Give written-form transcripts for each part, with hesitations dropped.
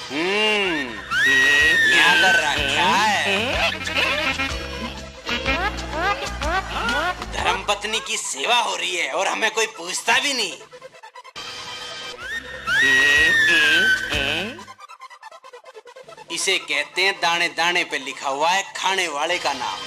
क्या कर रखा है? धर्मपत्नी की सेवा हो रही है और हमें कोई पूछता भी नहीं। इसे कहते हैं दाने दाने पे लिखा हुआ है खाने वाले का नाम।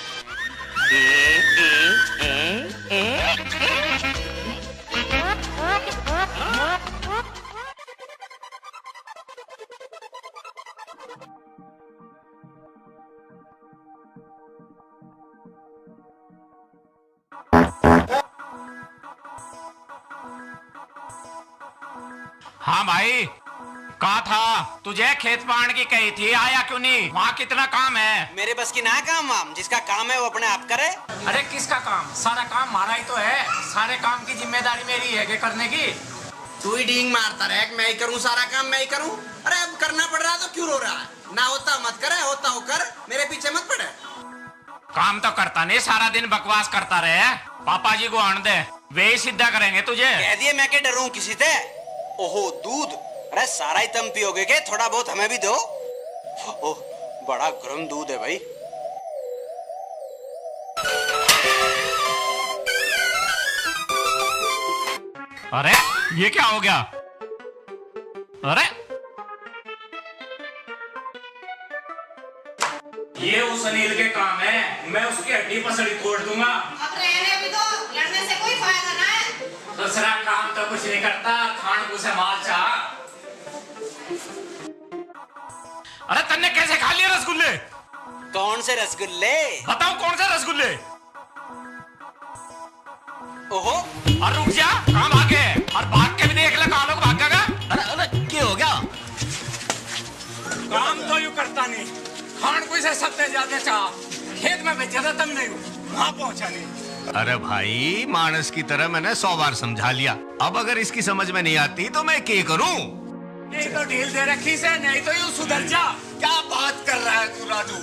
हाँ भाई, कहा था तुझे खेत पाण की कही थी, आया क्यों नहीं? वहाँ कितना काम है। मेरे बस की ना काम वाम, जिसका काम है वो अपने आप करे। अरे किसका काम? सारा काम हमारा ही तो है। सारे काम की जिम्मेदारी मेरी है कि करने की। तू ही डींग मारता रहे, मैं ही करूँ सारा काम, मैं ही करूँ। अरे अब करना पड़ रहा तो क्यों रो रहा है? ना होता मत करे, होता हो कर, मेरे पीछे मत पड़े। काम तो करता नहीं, सारा दिन बकवास करता रहे। पापा जी को आन दे, वे ही सीधा करेंगे तुझे। कह दिए मैं के डरूं किसी से। ओहो दूध, अरे सारा ही तुम पियोगे के? थोड़ा बहुत हमें भी दो। ओह बड़ा गर्म दूध है भाई। अरे ये क्या हो गया? अरे ये उस अनिल के काम है, मैं उसकी हड्डी पसड़ी तोड़ दूंगा। अब रहने भी दो, लड़ने से कोई फायदा ना है। दूसरा काम तो कुछ नहीं करता, खान को से माल चाह। अरे तन्ने कैसे खा लिए रसगुल्ले? कौन से रसगुल्ले? बताओ कौन से रसगुल्ले? ओहो और रुक जा, काम आगे और भाग के भी देख ले, कहाँ लोग भागेगा। अरे क्या हो गया? काम तो यूं करता नहीं, खान को से सबसे ज्यादा चाह। खेत में भेजा था तब नहीं हूँ, वहाँ पहुँचा नहीं। अरे भाई, मानस की तरह मैंने 100 बार समझा लिया। अब अगर इसकी समझ में नहीं आती तो मैं क्या करूं? नहीं तो ढील दे रखी से, नहीं तो यूं सुधर जा। क्या बात कर रहा है तू राजू?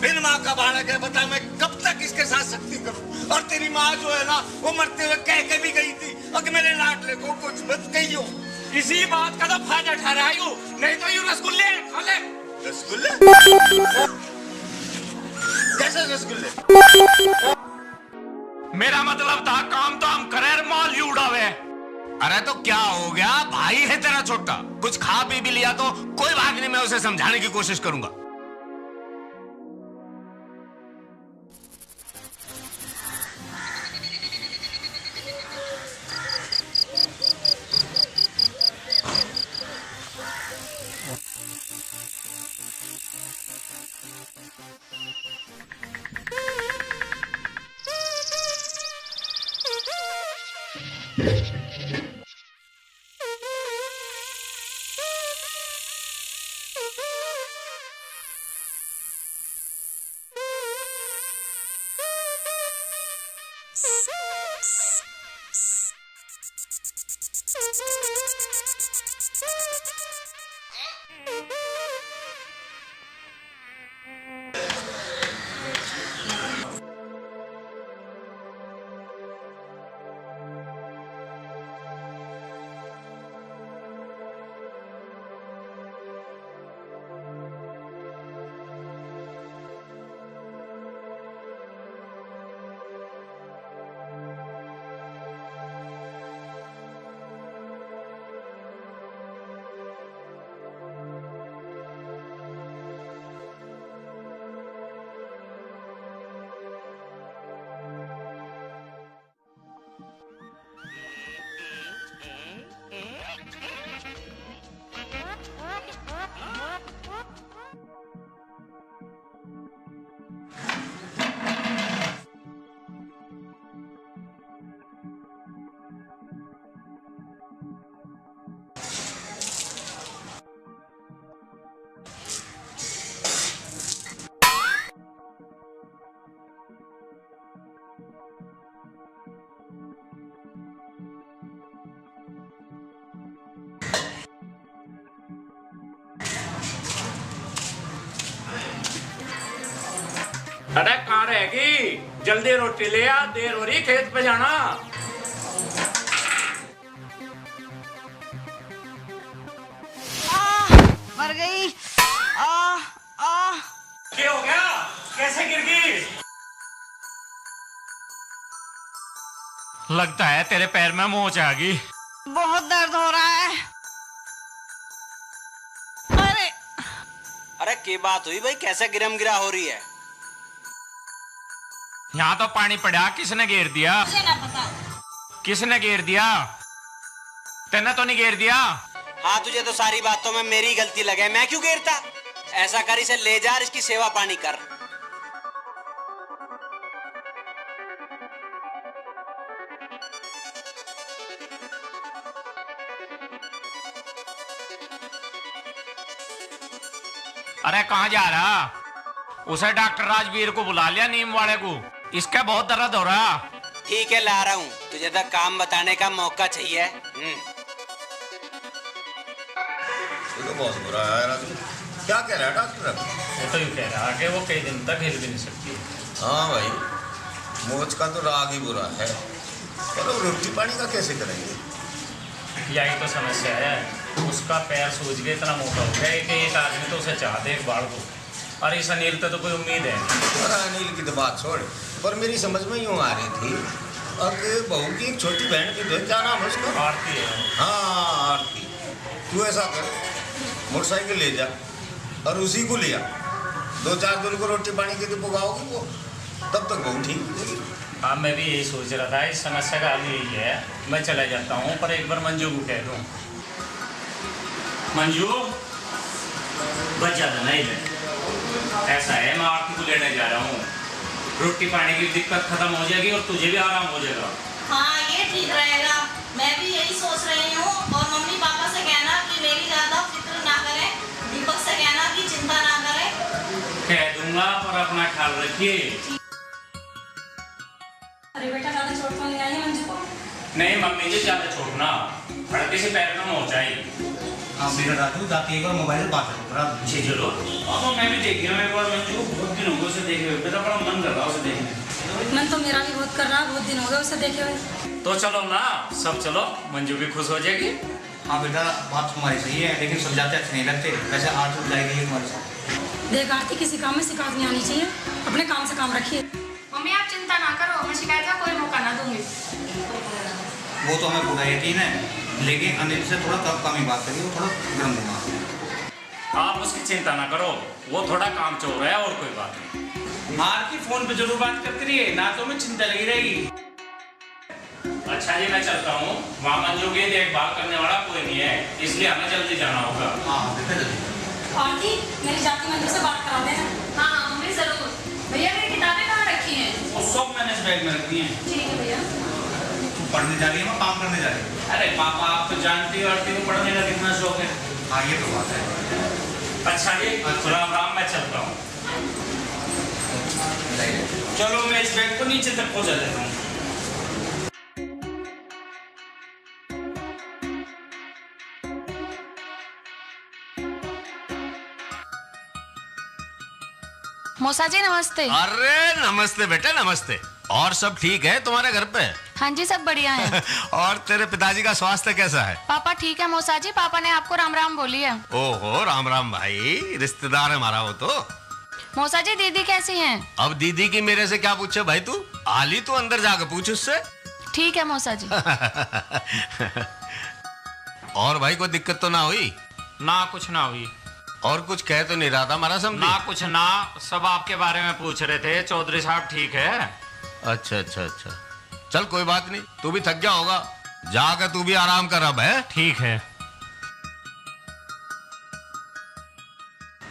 बिन माँ का बालक है, बता मैं कब तक इसके साथ सख्ती करूं? और तेरी माँ जो है ना, वो मरते हुए कह के भी गई थी अगर मेरे लाडले को कुछ मत कहियो। इसी बात का तो फायदा ठहरा यूं, नहीं तो यूं रसगुल्ले खा ले। रसगुल्ले? कैसे रसगुल्ले? मेरा मतलब था काम तो हम करे, माल यू उड़ावे। अरे तो क्या हो गया? भाई है तेरा छोटा, कुछ खा पी भी लिया तो कोई बात नहीं, मैं उसे समझाने की कोशिश करूंगा। अरे कहाँ रहेगी? जल्दी रोटी ले आ, देर हो रही खेत पे जाना। मर गई। लगता है तेरे पैर में मोच आ गई। बहुत दर्द हो रहा है। अरे अरे की बात हुई भाई, कैसे गिरम गिरा हो रही है? यहाँ तो पानी पड़ा, किसने घेर दिया? मुझे ना पता। किसने घेर दिया? तेने तो नहीं घेर दिया। हाँ, तुझे तो सारी बातों में मेरी गलती लगे, मैं क्यों गिरता? ऐसा कर, इसे ले जा, इसकी सेवा पानी कर। अरे कहाँ जा रहा? उसे डॉक्टर राजवीर को बुला लिया, नीम वाले को। इसका बहुत दर्द हो रहा। ठीक है, ला रहा हूँ। तुझे तो काम बताने का मौका चाहिए। ये तो बहुत बुरा है राजू। क्या कह रहा है डॉक्टर? वो तो यूँ कह रहा कि वो कई दिन तक हिल भी नहीं सकती। हाँ भाई, मोच का तो राग ही बुरा है, पर अब रोटी पानी का कैसे करेंगे? यही तो समस्या है। उसका पैर सूज गया, इतना मोटा हो गया कि एक आदमी तो उसे चाह दे, एक बाढ़ को। और इस अनिल पे तो कोई उम्मीद है नहीं। अरे अनिल की तो बात छोड़, पर मेरी समझ में यूँ आ रही थी, अब बहू की एक छोटी बहन की तो क्या नाम है उसका? आरती है। हाँ आरती। तू ऐसा कर, मोटरसाइकिल ले जा और उसी को लिया। 2-4 दिन को रोटी पानी के लिए पुगाओगी वो, तब तक बहू ठीक हो जाएगी। हाँ, मैं भी यही सोच रहा था। इस समस्या का हल यही है, मैं चला जाता हूँ, पर एक बार मंजू को कह दूँ। मंजू, बच जाता नहीं है। ऐसा है, मैं आरती को लेने जा रहा हूँ। रोटी पानी की दिक्कत खत्म हो जाएगी और तुझे भी आराम हो जाएगा। हाँ, ये ठीक रहेगा। मैं भी यही सोच रही हूँ। और मम्मी पापा से कहना कि मेरी ज्यादा फिक्र ना करें। दीपक से कहना कि चिंता ना करें। कह दूंगा, पर अपना ख्याल रखिए। अरे बेटा, ज्यादा चोट तो नहीं आई है मंजू को? नहीं मम्मी जी, ज्यादा छोड़ना, हल्के से पैर में हो जाएगी। हाँ मेरा राजू, जाके एक बार मोबाइल बात करो। जी चलो। अब मैं भी देख गया, मैं मंजू को बहुत दिन हो गए उसे देखे हुए। मेरा बड़ा मन कर रहा उसे देखने। मन तो मेरा भी बहुत कर रहा, बहुत दिन हो गए उसे देखे हुए। तो चलो ना, सब चलो, मंजू भी खुश हो जाएगी। हाँ बेटा, बात तुम्हारी सही है, लेकिन समझाते अच्छे नहीं लगते। वैसे आज तो जाएगी तुम्हारे साथ। देख आरती, किसी काम में शिकायत नहीं आनी चाहिए। अपने काम से काम रखिए। मम्मी आप चिंता ना करो, मैं शिकायत का कोई मौका ना दूंगी। वो तो हमें पूरा यकीन है, लेकिन अनिल से थोड़ा कम ही बात करिए, वो थोड़ा गर्म दिमाग है। आप उसकी चिंता ना करो, वो थोड़ा काम चोर है और कोई बात नहीं। आरती फोन पे जरूर बात करती रहिए, ना तो मैं चिंता लगी रहेगी। अच्छा जी, मैं चलता हूँ। वहाँ मंजू की देखभाल करने वाला कोई नहीं है, इसलिए हमें जल्दी जाना होगा। हाँ बेटा जल्दी। आरती, मेरी जाती मंजू से बात करा देना। हाँ हाँ मम्मी जरूर। भैया मेरी किताबें कहाँ रखी हैं? वो सब मैंने इस बैग में रखी हैं। ठीक है भैया। तू पढ़ने जा रही है, मैं काम करने जा रही हूँ। अरे पापा, आप तो जानती हो आरती को पढ़ने का कितना शौक है। हाँ ये तो बात है। अच्छा जी, राम राम, मैं चलता हूँ। चलो, मैं इस बैग को नीचे तक पहुँचा देता हूँ। मौसा जी नमस्ते। अरे नमस्ते बेटा, नमस्ते। और सब ठीक है तुम्हारे घर पे? हाँ जी, सब बढ़िया है। और तेरे पिताजी का स्वास्थ्य कैसा है? पापा ठीक है मौसा जी, पापा ने आपको राम राम बोली है। ओहो, राम राम भाई, रिश्तेदार है हमारा वो तो। मौसा जी दीदी कैसी हैं? अब दीदी की मेरे से क्या पूछे भाई तू? आली तू अंदर जाकर पूछ उससे। ठीक है मौसा जी। और भाई कोई दिक्कत तो ना हुई? ना, कुछ ना हुई। और कुछ कह तो नहीं रहा था हमारा समझी? ना कुछ ना, सब आपके बारे में पूछ रहे थे। चौधरी साहब ठीक है? अच्छा अच्छा अच्छा, चल कोई बात नहीं, तू भी थक गया होगा, जाकर तू भी आराम कर अब। है ठीक है।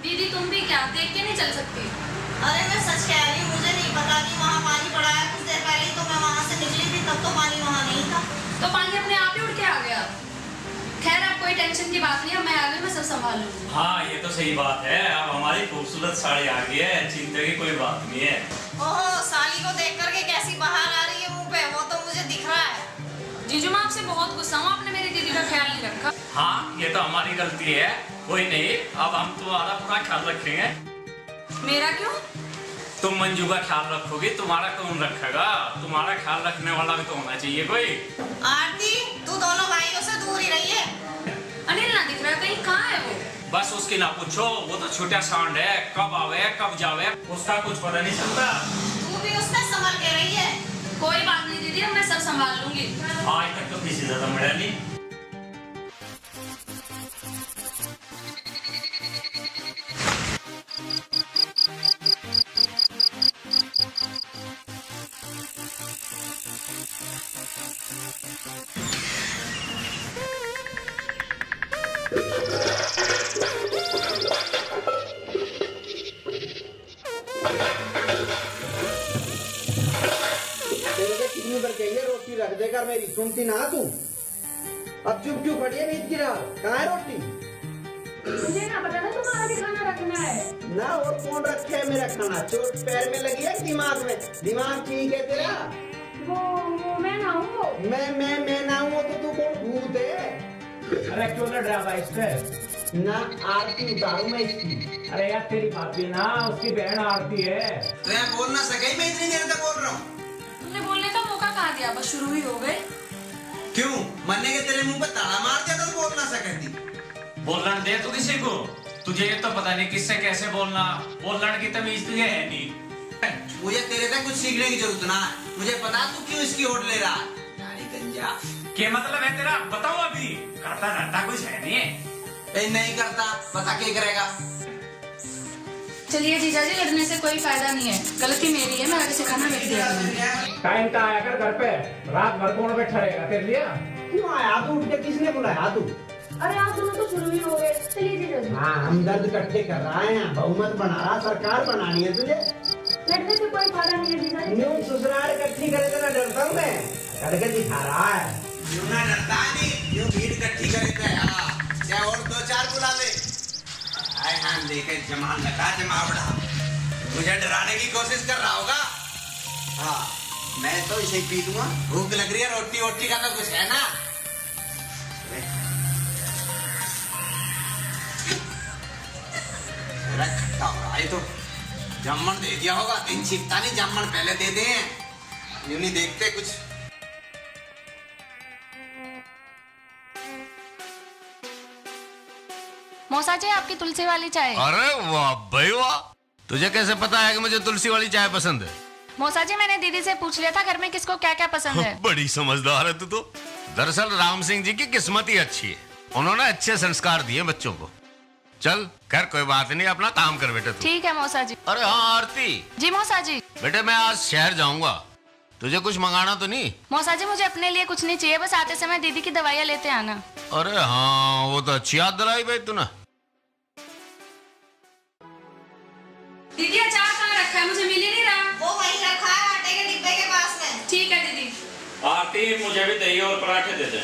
दीदी तुम भी क्या देख के नहीं चल सकती? अरे मैं सच कह रही हूँ, मुझे नहीं पता कि वहाँ पानी पड़ा है। कुछ देर पहले ही तो मैं वहाँ से निकली थी, तब तो पानी वहाँ नहीं था। तो पानी अपने आप ही उड़ के आ गया। खैर अब कोई टेंशन की बात नहीं है, मैं आ गई, मैं सब संभाल लूंगी। हाँ ये तो सही बात है, अब हमारी खूबसूरत साड़ी आ गई है, चिंता की कोई बात नहीं है। ओहो, साली को देख करके कैसी बाहर आ रही है मुंह पे, वो तो मुझे दिख रहा है। जीजू मैं आपसे बहुत गुस्सा हूँ, आपने मेरी दीदी का ख्याल नहीं रखा। हाँ ये तो हमारी गलती है, कोई नहीं, अब हम तुम्हारा पूरा ख्याल रखेंगे। मेरा क्यों? तुम मंजू का ख्याल रखोगी, तुम्हारा कौन रखेगा? तुम्हारा ख्याल रखने वाला भी तो होना चाहिए कोई। आरती, तू दोनों भाइयों से दूर ही रही है। अनिल ना दिख रहा, कहीं कहाँ है वो? बस उसकी ना पूछो, वो तो छोटा सांड है, कब आवे कब जावे उसका कुछ पता नहीं चलता। तू भी उससे संभल के रही है। कोई बात नहीं दीदी, अब मैं सब संभाल लूंगी। आज तक तो किसी ज्यादा मिला नहीं। कितनी बार कहिए रोटी रख देकर मेरी सुनती ना तू। अब चुप चुप हटिए नहीं गिरा। कहाँ है रोटी? मुझे ना पता था तुम्हारा भी खाना रखना है ना। और कौन रखे है मेरा खाना? चोट पैर में लगी है दिमाग में? दिमाग ठीक है तेरा? वो मैं ना हूँ। मैं ना हूँ तो तू कौन भूत है? अरे क्यों ना ड्रामा इस पे? ना आरती उतारू मैं इसकी। अरे यार तेरी भाभी ना, उसकी बहन आरती है। तो यहाँ बोल ना सके, मैं इतनी देर तक बोल रहा हूँ। तुमने बोलने का मौका कहाँ दिया, बस शुरू ही हो गए। क्यों? मरने के तेरे मुंह पे ताला मार दिया तो बोल ना सके थी। बोलना दे तू किसी को। तुझे ये तो पता नहीं किससे कैसे बोलना। बोलने की तमीज तुझे है नहीं। मुझे तेरे से कुछ सीखने की जरूरत ना है। मुझे पता तू क्यों इसकी होड़ ले रहा। गंजा क्या मतलब है तेरा? बताओ अभी। करता रहता कुछ है नहीं। नहीं करता, पता क्या करेगा? चलिए जीजा जी, लड़ने से कोई फायदा नहीं है। गलती मेरी है, मैं आगे से खाना रख दिया। टाइम का आया कर घर पे, रात भर कौन बैठा रहेगा तेरे लिए? क्यों आया तू? उठ के किसने बुलाया तू? अरे आप दोनों तो शुरू ही हो गए। चलिए जीजा जी। हाँ, हम दर्द इकट्ठे कर रहा है, बहुमत बना रहा, सरकार बनानी है तुझे। लड़ने से कोई फायदा नहीं है जीजा जी। न्यू ससुराल इकट्ठी करे तो ना डरता हूँ मैं। करके दिखा रहा है। न्यू ना डरता नहीं, न्यू भीड़ इकट्ठी करे तो चाहे और 2-4 बुला ले। आए हाँ लेके जमान लगा जमावड़ा। मुझे डराने की कोशिश कर रहा होगा। हाँ, मैं तो इसे ही पी लूंगा। भूख लग रही है, रोटी वोटी का तो कुछ है ना। ये तो जामन दे दिया होगा। 3 छिपता नहीं, जामन पहले दे दे। यूं नहीं देखते कुछ। मौसा जी, आपकी तुलसी वाली चाय। अरे वाह भाई वाह, तुझे कैसे पता है कि मुझे तुलसी वाली चाय पसंद है? मौसा जी, मैंने दीदी से पूछ लिया था घर में किसको क्या क्या पसंद है। बड़ी समझदार है तू तो। दरअसल राम सिंह जी की किस्मत ही अच्छी है, उन्होंने अच्छे संस्कार दिए बच्चों को। चल खैर कोई बात नहीं, अपना काम कर बेटे तू। ठीक है मौसा जी। अरे हाँ आरती। जी मौसा जी। बेटे मैं आज शहर जाऊंगा, तुझे कुछ मंगाना तो नहीं? मौसा जी, मुझे अपने लिए कुछ नहीं चाहिए, बस आते समय दीदी की दवाइयाँ लेते आना। अरे हाँ, वो तो अच्छी याद दिलाई भाई तू ना। दीदी अचार कहाँ रखा है, मुझे मिल ही नहीं रहा। वो वहीं रखा है आटे के डिब्बे के पास में। ठीक है दीदी। आरती मुझे भी दही और पराठे दे दे।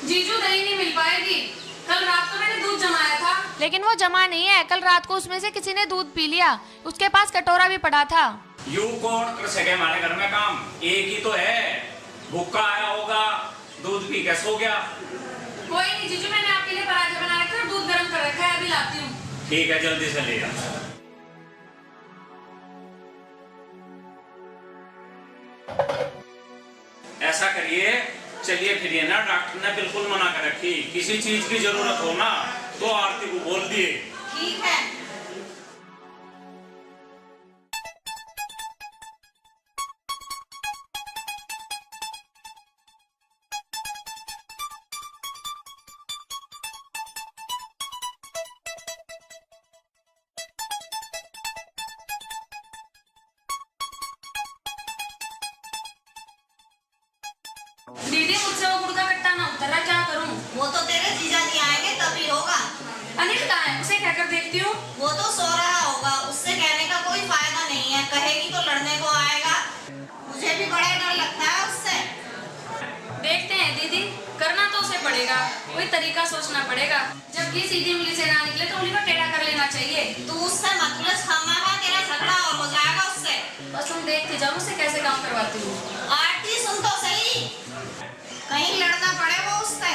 जीजू दही नहीं मिल पाएगी, कल रात को मैंने दूध जमाया था। लेकिन वो जमा नहीं है, कल रात को उसमें से किसी ने दूध पी लिया, उसके पास कटोरा भी पड़ा था। यू कौन कर सके हमारे घर में काम? एक ही तो है, भूखा आया होगा, दूध पी के सो गया। कोई नहीं जीजू, मैंने आपके लिए पराठे बना रखे और दूध गर्म कर रखा है, अभी लाती हूँ। ठीक है, जल्दी से ले आ। ऐसा करिए, चलिए फिर ना, डॉक्टर ने बिल्कुल मना कर रखी, किसी चीज की जरूरत हो ना तो आरती को बोल दिए। ठीक है। दीदी मुझसे वो गुड़ का कट्टा ना उतर रहा, क्या करूं? वो तो तेरे जीजा जी आएंगे तभी होगा। अनिल कहाँ है? उसे कहकर देखती हूँ। वो तो सो रहा होगा, उससे कहने का कोई फायदा नहीं है। कहेगी तो लड़ने को आएगा। मुझे भी बड़ा डर लगता है उससे। देखते हैं दीदी, करना तो उसे पड़ेगा, कोई तरीका सोचना पड़ेगा। जब ये सीधी उंगली से ना निकले तो उंगली को टेढ़ा कर लेना चाहिए। तू उससे मत उलझ, खामा तेरा झगड़ा और हो जाएगा उससे। बस तुम देखते जाओ उसे कैसे काम करवाती हूँ। आरती सुन तो सही, कहीं लड़ना पड़े वो उससे।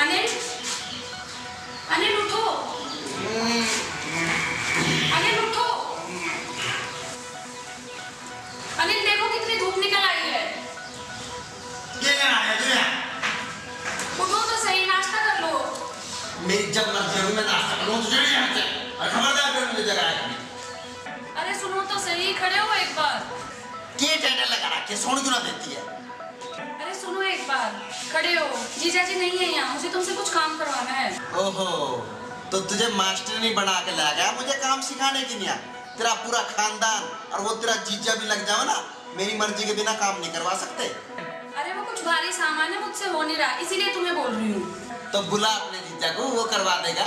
अनिल, अनिल उठो, अनिल उठो। अनिल देखो कितनी धूप निकल आई है। ये क्या आया तुझे? उठो तो सही, नाश्ता कर लो। मेरी जब मर्जी होगी मैं नाश्ता करूँ, तुझे नहीं जानते। खबरदार फिर मुझे जगाया। अरे सुनो तो सही, खड़े हो एक बार। क्या टेंडर लगा रखा है, सोने क्यों ना देती है? अरे सुनो एक बार, खड़े हो। जीजा जी नहीं है यहाँ, मुझे तुमसे कुछ काम करवाना है। ओहो, तो तुझे मास्टर नहीं बना के ला गया मुझे काम सिखाने की नहीं? तेरा पूरा खानदान और वो तेरा जीजा भी लग जाओ ना, मेरी मर्जी के बिना काम नहीं करवा सकते। अरे वो कुछ भारी सामान है, मुझसे हो नहीं रहा, इसीलिए तुम्हें बोल रही हूँ। तो बुला अपने जीजा को, वो करवा देगा।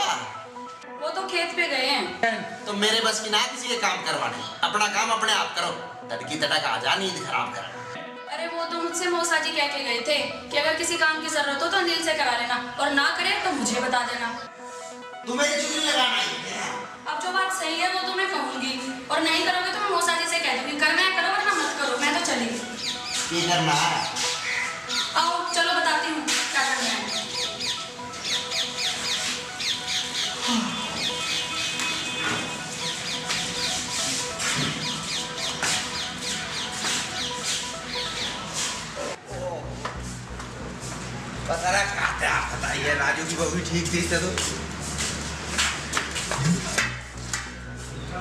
वो तो खेत पे गए हैं। तो मेरे बस की ना किसी के काम करवाने, अपना काम अपने आप करो। तड़की तड़क आ जा, नींद खराब कर। अरे वो तो मुझसे मौसा जी कह के गए थे कि अगर किसी काम की जरूरत हो तो अनिल से करा लेना, और ना करे तो मुझे बता देना। तुम्हें चुगली लगाना है। अब जो बात सही है वो तो मैं कहूंगी, और नहीं करोगे तो मैं मौसा जी से कह दूंगी। करना है करो, वरना मत करो, मैं तो चली। क्या करना है? आओ चलो बताती हूँ क्या करना है। पता बताइए, राजू की बहू ठीक थी तो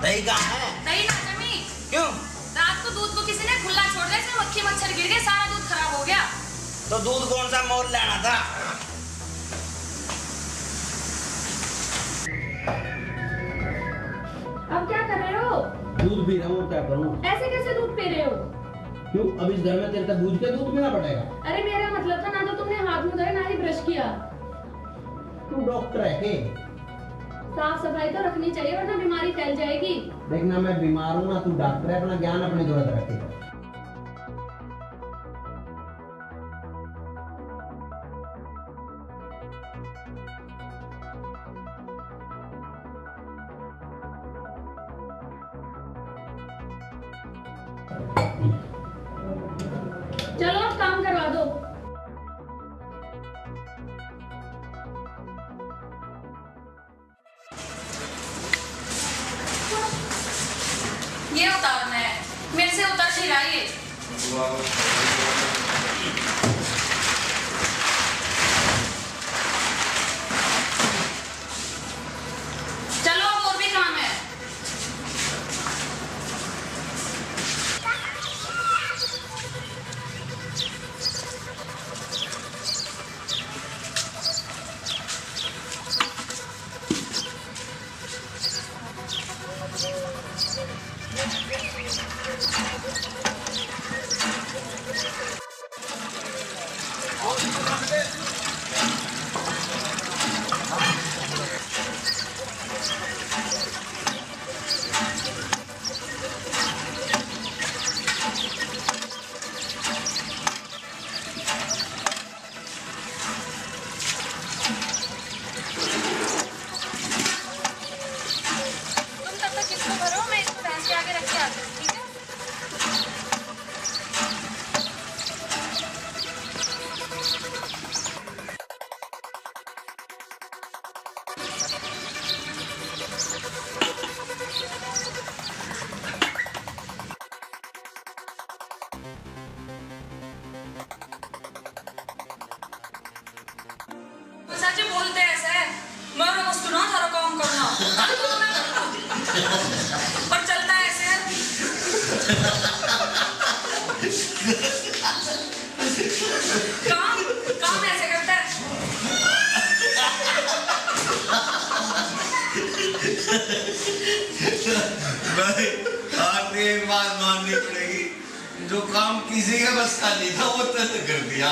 दही कहाँ है? दही ना जमी। क्यों? रात को दूध को किसी ने खुला छोड़ दिया, इसमें मक्खी मच्छर गिर गए, सारा दूध खराब हो गया। तो दूध कौन सा मोल लेना था? अब क्या कर रहे हो? दूध पी रहा हूँ, क्या करूँ? ऐसे कैसे दूध पी रहे हो? क्यों? अब इस घर में तेरे तक भूज के दूध पीना पड़ेगा? अरे मेरा मतलब था, ना तो तुमने हाथ मुंह धोए ना ही ब्रश किया। तू डॉक्टर है के? साफ सफाई तो रखनी चाहिए, वरना बीमारी फैल जाएगी। देखना मैं बीमार हूँ ना तू डॉक्टर है, अपना ज्ञान अपनी जरूरत रखे। चलो अब काम करवा दो। ये उतारना है, मेरे से उतर नहीं रहा ये। चलो अब और भी काम है। सच बोलते ऐसे है, मेरे वस्तु ना सारा काम करना, पर चलता ऐसे है। काम ऐसे करता है। भाई आपने एक बात माननी पड़ेगी, जो काम किसी के बस का नहीं था वो तैने कर दिया।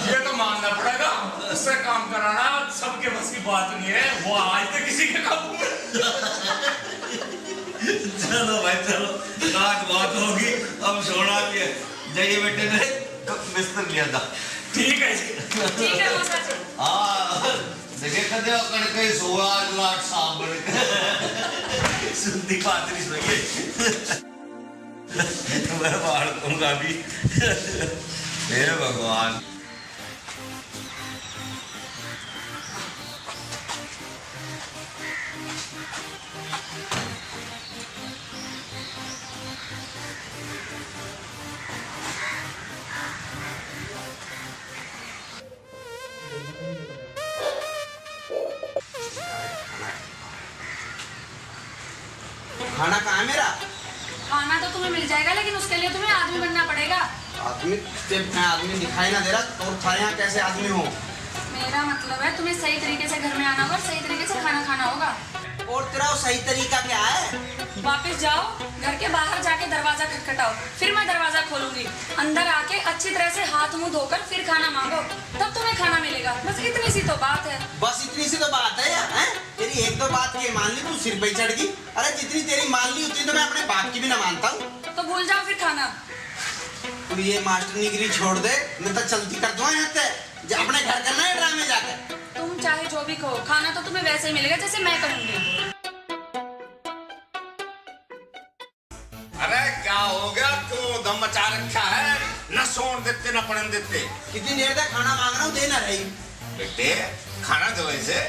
ये तो मानना पड़ेगा, उससे काम कराना सबके बस की बात नहीं है, वो आज तक किसी के काबू में। चलो भाई चलो, आज बात होगी, अब सोना भी है। जाइए बेटे ने बिस्तर लिया था। ठीक है जी, ठीक है मौसा जी। हाँ देखे कदे कड़के सोआ लाट सांप बन के सुनती बात नहीं सुनिए। मैं बाहर दूंगा भी। हे भगवान। खाना कहाँ है मेरा? खाना तो तुम्हें मिल जाएगा, लेकिन उसके लिए तुम्हें आदमी बनना पड़ेगा। आदमी? जब मैं आदमी दिखाई ना दे रहा तो तुम्हारे यहाँ कैसे आदमी हो? मेरा मतलब है तुम्हें सही तरीके से घर में आना होगा और सही तरीके से खाना खाना होगा। और तेरा सही तरीका क्या है? वापस जाओ, घर के बाहर जाके दरवाजा खटखटाओ, फिर मैं दरवाजा खोलूंगी। अंदर आके अच्छी तरह से हाथ मुंह धोकर फिर खाना मांगो, तब तुम्हें खाना मिलेगा। बस इतनी सी तो बात है। बस इतनी सी तो बात है यार, हैं? तेरी एक दो बात की मान ली, तू सिर पे चढ़ गई। अरे जितनी तेरी मान ली उतनी तो मैं अपने बाप की भी ना मानता हूँ। तो भूल जाओ फिर खाना। तू ये मास्टरनीगिरी छोड़ दे, मैं तो चलती कर दूँ यहाँ से। अपने घर करना है ड्रामे जाकर। तुम चाहे जो भी कहो, खाना तो तुम्हें वैसे ही मिलेगा जैसे मैं कहूँगी। अरे क्या हो गया, क्यों दम मचा रखा है? न सोन देते न पड़न देते। कितनी देर तक खाना मांग रहा हूँ, दे ना रही। बेटे खाना दो ऐसे।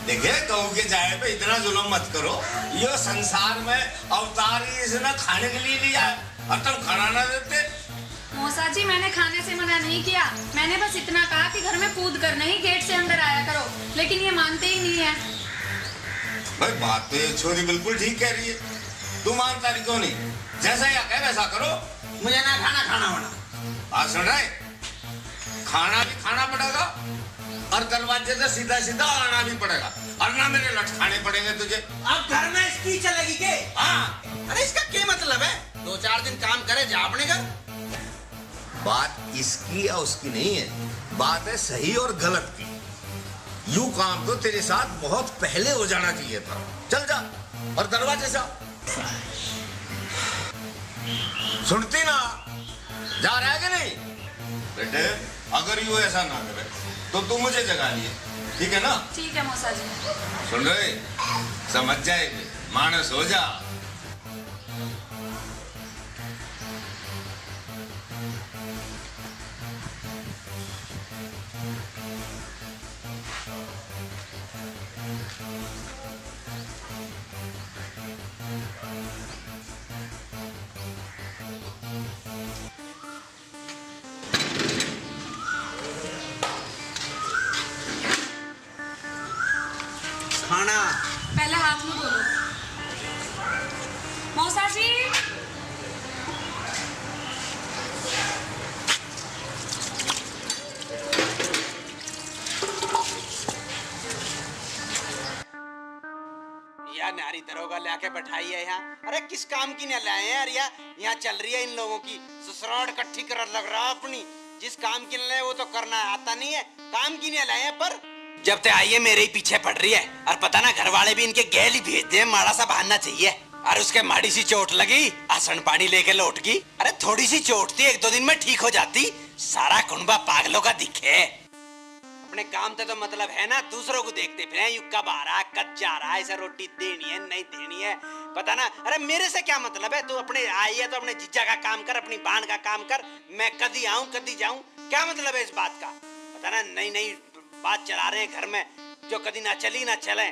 देखे गऊ के जाए पे इतना जुल्म मत करो। ये संसार में अवतार ही इसने खाने के लिए लिया है और तुम खाना ना देते। मौसा जी, मैंने खाने से मना नहीं किया, मैंने बस इतना कहा कि घर में कूद कर नहीं गेट से अंदर आया करो, लेकिन ये मानते ही नहीं है। भाई बात तो ये छोरी बिल्कुल ठीक कह रही है, तू मानता नहीं क्यों नहीं? जैसा या कह वैसा करो। मुझे ना खाना होना। आज सुन रहे, खाना भी खाना पड़ेगा और दरवाजे से सीधा सीधा आना भी पड़ेगा, और ना मेरे लट खाने पड़ेंगे तुझे। अब घर में इसकी चलेगी के? हाँ। अरे इसका क्या मतलब है? 2-4 दिन काम करे जा अपने घर। बात इसकी या उसकी नहीं है, बात है सही और गलत की। यूं काम तो तेरे साथ बहुत पहले हो जाना चाहिए था। चल जा और दरवाजे से सुनती ना, जा रहा है कि नहीं? बेटे अगर यू ऐसा ना करे तो तू मुझे जगा लिए, ठीक है ना? ठीक है मौसा जी। सुन रहे, समझ जाएगी, मानस हो जा। खाना पहले हाथ मुंह धो लो। मौसा जी, यार नारी दरोगा लाके बैठाई है यहाँ। अरे किस काम की न लाए हैं यार? यहाँ चल रही है इन लोगों की ससुराल इकट्ठी कर लग रहा अपनी। जिस काम की न लाए वो तो करना आता नहीं है, काम की न लाए हैं। पर जब ते आई है मेरे ही पीछे पड़ रही है, और पता ना घर वाले भी इनके गैल ही भेज दे, माड़ा सा बहाना चाहिए। और उसके माड़ी सी चोट लगी, आसन पानी लेके लौट गई। अरे थोड़ी सी चोट थी, 1-2 दिन में ठीक हो जाती। सारा कुनबा पागलों का दिखे। अपने काम से तो मतलब है ना, दूसरों को देखते फिर यू कब आ रहा है, कब जा रहा है, ऐसा रोटी देनी है नहीं देनी है, पता ना। अरे मेरे से क्या मतलब है? तू अपने आई है तो अपने जीजा का काम कर, अपनी बहन का काम कर। मैं कदी आऊं कदी जाऊं, क्या मतलब है इस बात का? पता ना नई नई बात चला रहे हैं घर में, जो कदी ना चली ना चले।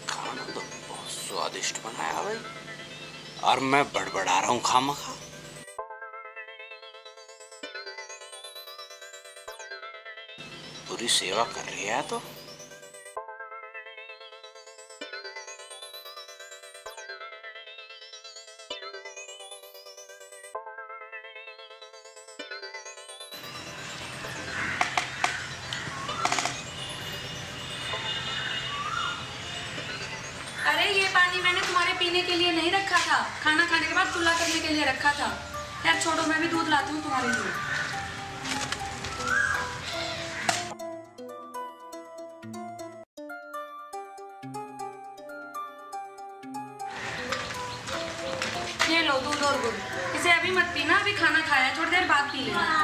खाना तो बहुत स्वादिष्ट बनाया भाई, और मैं बड़बड़ा रहा हूँ खामखा। पूरी सेवा कर रही है तो। अरे ये पानी मैंने तुम्हारे पीने के लिए नहीं रखा था, खाना खाने के बाद कुल्ला करने के लिए रखा था। यार छोड़ो, मैं भी दूध लाती हूँ तुम्हारे लिए। ये लो दूध और गुड़, इसे अभी मत पीना, अभी खाना खाया है, थोड़ी देर बाद पी लेना।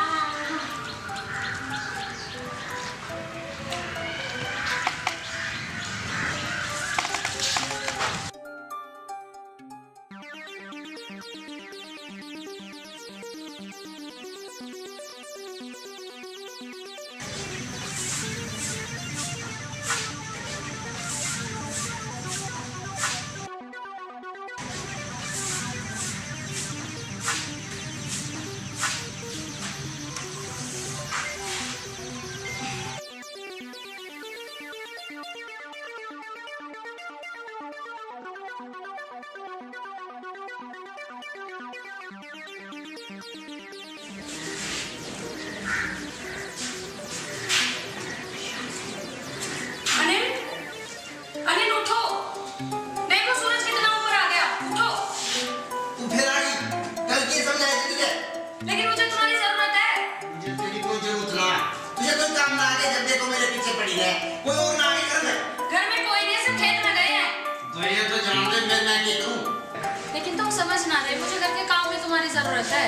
देखो मेरे पीछे पड़ी है, कोई और ना आए घर में। घर में कोई नहीं, सब खेत में गए हैं। तो ये तो जान दे मैं क्या करूं। लेकिन तुम समझ ना रहे, मुझे घर के काम में तुम्हारी जरूरत है।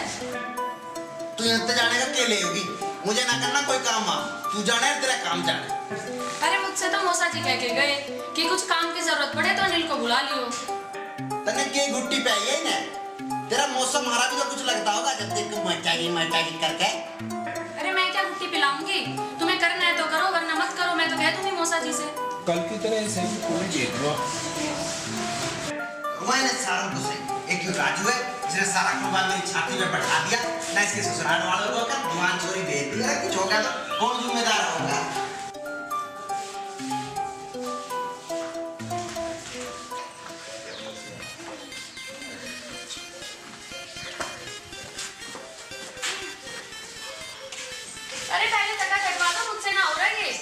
तू यहाँ से जाने का क्या ले होगी? मुझे ना करना कोई काम आ, तू जाने तेरा काम जाने। अरे मुझसे तो मौसा जी कह के गए कि कुछ काम की जरूरत पड़े तो अनिल को बुला लियो। तने के गुट्टी पे आई है ना, तेरा मौसम हमारा भी तो कुछ लगता होगा जब तक मचागी करके। अरे मैं क्या गुट्टी पिलाऊंगी, तुम्हें करना है तो करो वरना मत करो, मैं तो कह दूंगी मौसा जी से। कल की तरह ऐसे ही कोई जीत लो। मैंने सारा कुछ एक राजू है, जिसने सारा कुर्बान मेरी छाती में बैठा दिया ना, इसके ससुराल वालों को क्या दुकान चोरी भेज दिया, कुछ हो गया तो कौन जिम्मेदार होगा? अरे पहले टका कटवा दो, मुझसे ना हो रहा है ये।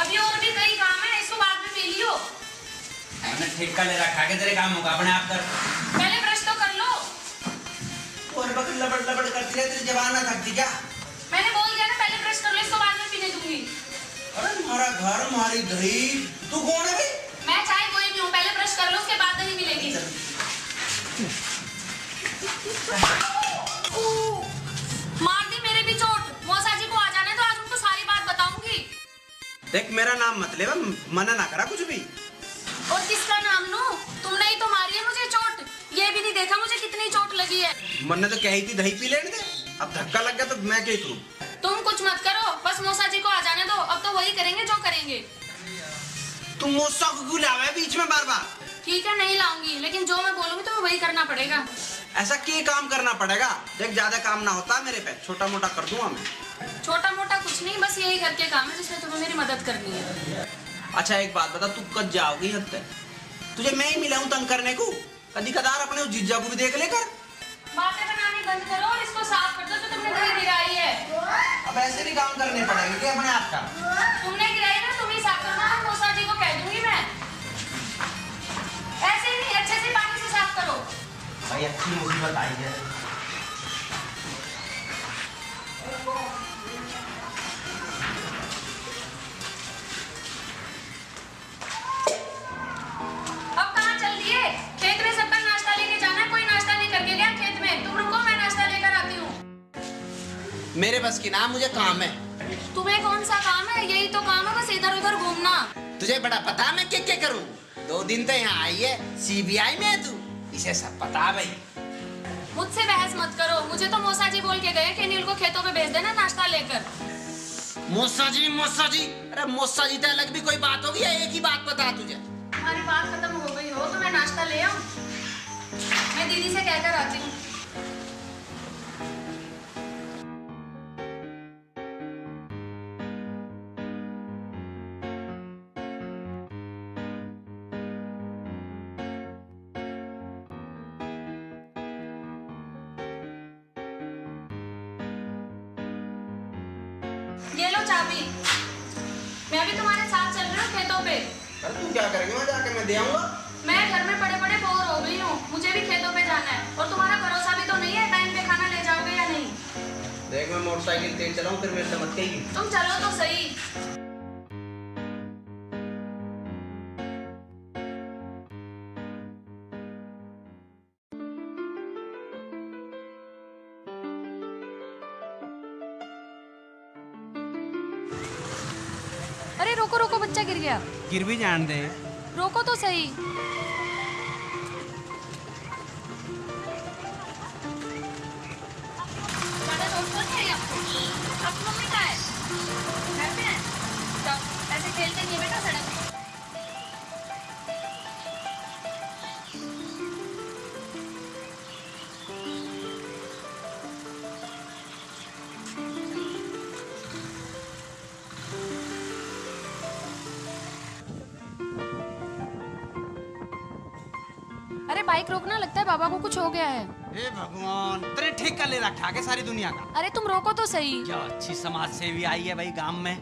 अभी और भी कई काम है, इसको बाद में पी लियो। मैंने ठेका ले रखा है, तेरे काम होगा अपने आप कर। पहले ब्रश तो कर लो। और बकरी लबड़ लबड़ करती है, तेरी जबान ना थकती क्या? मैंने बोल दिया ना पहले ब्रश कर लो, इसको बाद में पीने दूंगी। अरे हमारा घर हमारी दही, तू कौन है भाई? मैं चाहे कोई भी हूँ, पहले ब्रश कर लो, उसके बाद नहीं मिलेगी। मार दी मेरे भी चोट। मौसा जी को आ जाने तो आज उनको सारी बात बताऊंगी। देख मेरा नाम मत ले, मना ना करा कुछ भी। और किसका नाम लूं? तुमने ही तो मारी है मुझे चोट, ये भी नहीं देखा मुझे कितनी चोट लगी है। मन्ने तो कही थी दही पी लेने दे, अब धक्का लग गया तो मैं क्या करूं? तुम कुछ मत करो, बस मौसा जी को आ जाने दो, अब तो वही करेंगे जो करेंगे। तुम मौसा को क्यों लावे बीच में बार बार? ठीक है नहीं लाऊंगी, लेकिन जो मैं बोलूंगी तो वही करना पड़ेगा। ऐसा क्या काम करना पड़ेगा? देख ज्यादा काम ना होता मेरे पे, छोटा मोटा कर दूंगा मैं। छोटा मोटा कुछ नहीं, बस यही घर के काम है जिसमें तुम्हें मेरी मदद करनी है। अच्छा एक बात बता, तू कब जाओगी हद तक? तुझे मैं ही मिला हूँ तंग करने को, कभी कदार अपने उस जीजा को भी देख लेकर। बातें बनानी बंद करो और इसको साफ कर दो जो तुमने दही गिराई है। अब ऐसे भी काम करने पड़ेंगे क्या अपने आप का? तुमने गिराई ना, तुम ही साफ करना, मौसा जी को कह दूंगी मैं। ऐसे ही नहीं, अच्छे से पानी से साफ करो। भाई अच्छी मुसीबत आई है। अब कहाँ चल दिए? खेत में सबका नाश्ता लेके जाना है, कोई नाश्ता नहीं करके गया खेत में। तुम रुको, मैं नाश्ता लेकर आती हूँ। मेरे बस की ना, मुझे काम है। तुम्हें कौन सा काम है? यही तो काम है, बस इधर उधर घूमना। तुझे बड़ा पता मैं क्या करूँ? 2 दिन तो यहाँ आई है, CBI में है तू, इसे सब पता भाई। मुझसे बहस मत करो, मुझे तो मौसा जी बोल के गए कि नील को खेतों पे भेज देना नाश्ता लेकर। मौसा जी, अरे मौसा जी तो अलग भी कोई बात होगी या एक ही बात बता तुझे? हमारी बात खत्म हो गई हो तो मैं नाश्ता ले आऊं? मैं दीदी से कहकर आती हूँ। ये लो चाबी, मैं भी तुम्हारे साथ चल रही हूँ खेतों पे। अरे तू क्या करेगी? मैं जाके मैं दे आऊंगा। मैं घर में पड़े पड़े बोर हो गई हूँ, मुझे भी खेतों पे जाना है। और तुम्हारा भरोसा भी तो नहीं है टाइम पे खाना ले जाओगे या नहीं। देख मैं मोटरसाइकिल तेज चलाऊं, फिर मेरे से मत कहिए। तुम चलो तो सही। अरे रोको रोको, बच्चा गिर गया। गिर भी जान दे। रोको तो सही। ज्यादा दोस्त नहीं है आपको? आपकी मम्मी कहाँ है? घर पे है? जाओ, ऐसे खेलते नहीं है बेटा सड़क पे। अरे बाइक रोकना, लगता है बाबा को कुछ हो गया है। हे भगवान, तेरे ठीक कर ले रखा है सारी दुनिया का। अरे तुम रोको तो सही। क्या अच्छी समाज सेवी आई है भाई गांव में।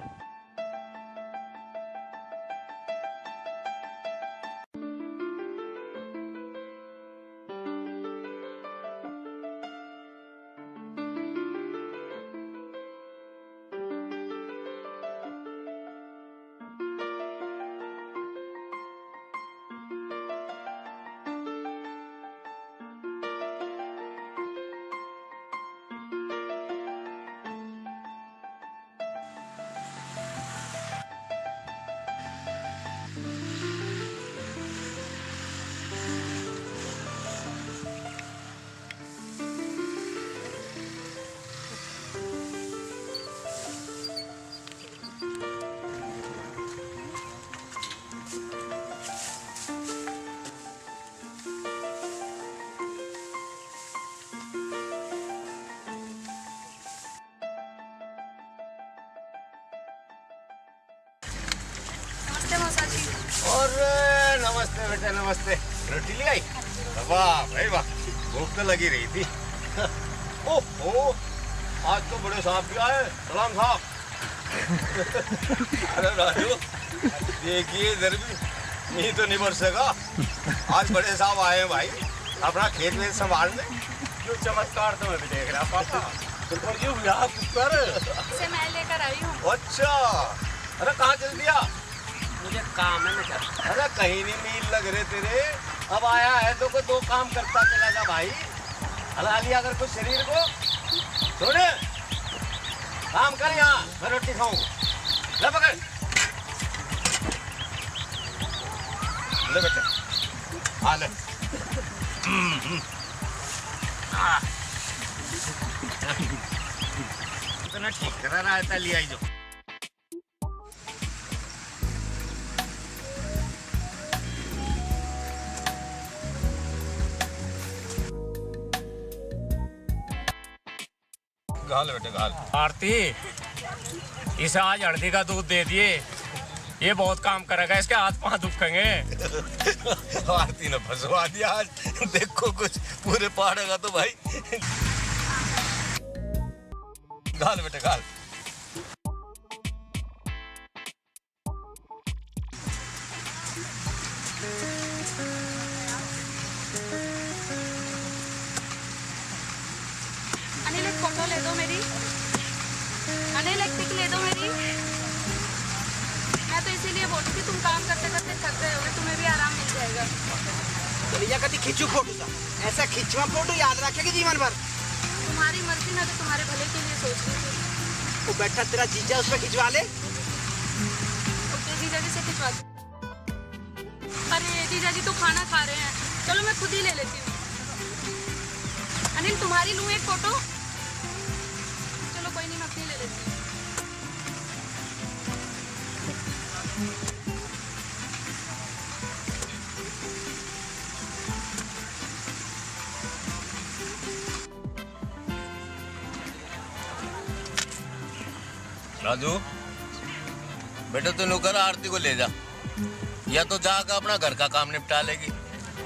और नमस्ते बेटा, नमस्ते। रोटी ले आई? वाह भाई वाह, भूख तो लगी रही थी। ओहो, आज तो बड़े साहब भी आए। सलाम साहब। अरे राजू, देखिए इधर भी नहीं तो नहीं बरसेगा। आज बड़े साहब आए हैं भाई, अपना खेत वेत संभालने। जो चमत्कार तो मैं भी देख रहा पापा। कुकर से मैं लेकर आई हूँ। अच्छा, अरे कहाँ चल दिया? मुझे काम है मैं। अरे कहीं नहीं मील लग रहे तेरे। अब आया है तो कोई दो काम करता चला जा भाई। हला लिया अगर कुछ शरीर को। सुन, काम कर यहाँ, मैं रोटी खाऊंगा। ले पकड़, ले बेटा, आ ले। इतना ठीक करा रहा है, लिया ही जो। घाल बेटे घाल। आरती, इसे आज हल्दी का दूध दे दिए, ये बहुत काम करेगा, इसके हाथ पांव दुखेंगे। आरती ने फंसवा दिया आज। देखो कुछ पूरे पहाड़ेगा तो भाई। घाल बेटे घाल। अनिल एक फोटो ले दो मेरी। अनिल एक पिक ले दो मेरी। मैं तो इसीलिए बोल रही थी, तुम काम करते करते थक गए होगे, तुम्हें भी आराम मिल जाएगा। चलिए कभी खींचू फोटो सा, ऐसा खींचवा फोटो याद रखेगी जीवन भर। तुम्हारी मर्जी ना, तो तुम्हारे भले के लिए सोच रही थी। वो बैठा तेरा जीजा, उस पर खिंचवा ले। ओके जीजा जी से खिंचवा दो। अरे जीजा जी तो खाना खा रहे हैं, चलो मैं खुद ही ले लेती हूँ। अनिल तुम्हारी लूँ एक फोटो? चलो कोई नहीं, मैं अपनी ले लेती हूँ। राजू बेटा, तू नौकर आरती को ले जा, या तो जाकर अपना घर का काम निपटा लेगी,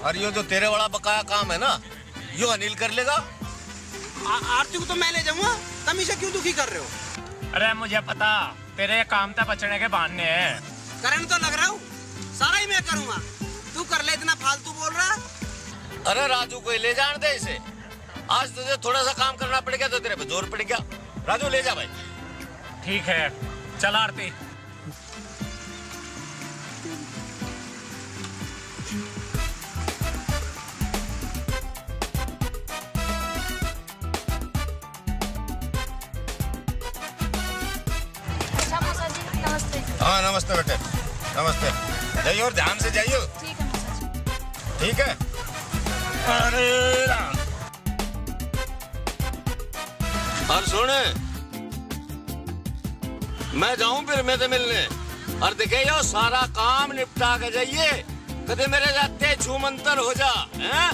और ये जो तेरे वाला बकाया काम है ना, यो अनिल कर लेगा। आरती को तो मैं ले जाऊंगा, तुम इसे क्यों दुखी कर रहे हो? अरे मुझे पता, तेरे काम तक बचने के बहाने हैं। करंट तो लग रहा हूँ, सारा ही मैं करूँगा, तू कर ले, इतना फालतू बोल रहा। अरे राजू को ले जाने दे इसे। आज तुझे थोड़ा सा काम करना पड़ गया तो तेरे पे जोर पड़ गया। राजू ले जा भाई। ठीक है, चल आरती। अच्छा मौसा जी, नमस्ते। हाँ नमस्ते बेटे, नमस्ते। जाइए और ध्यान से जाइए। ठीक है मौसा जी। ठीक है। अरे राम। और सुन, मैं जाऊं फिर मैं तो मिलने, और देखे यो सारा काम निपटा के जाइए, कदे मेरे जाते छूमंतर हो जा। हैं?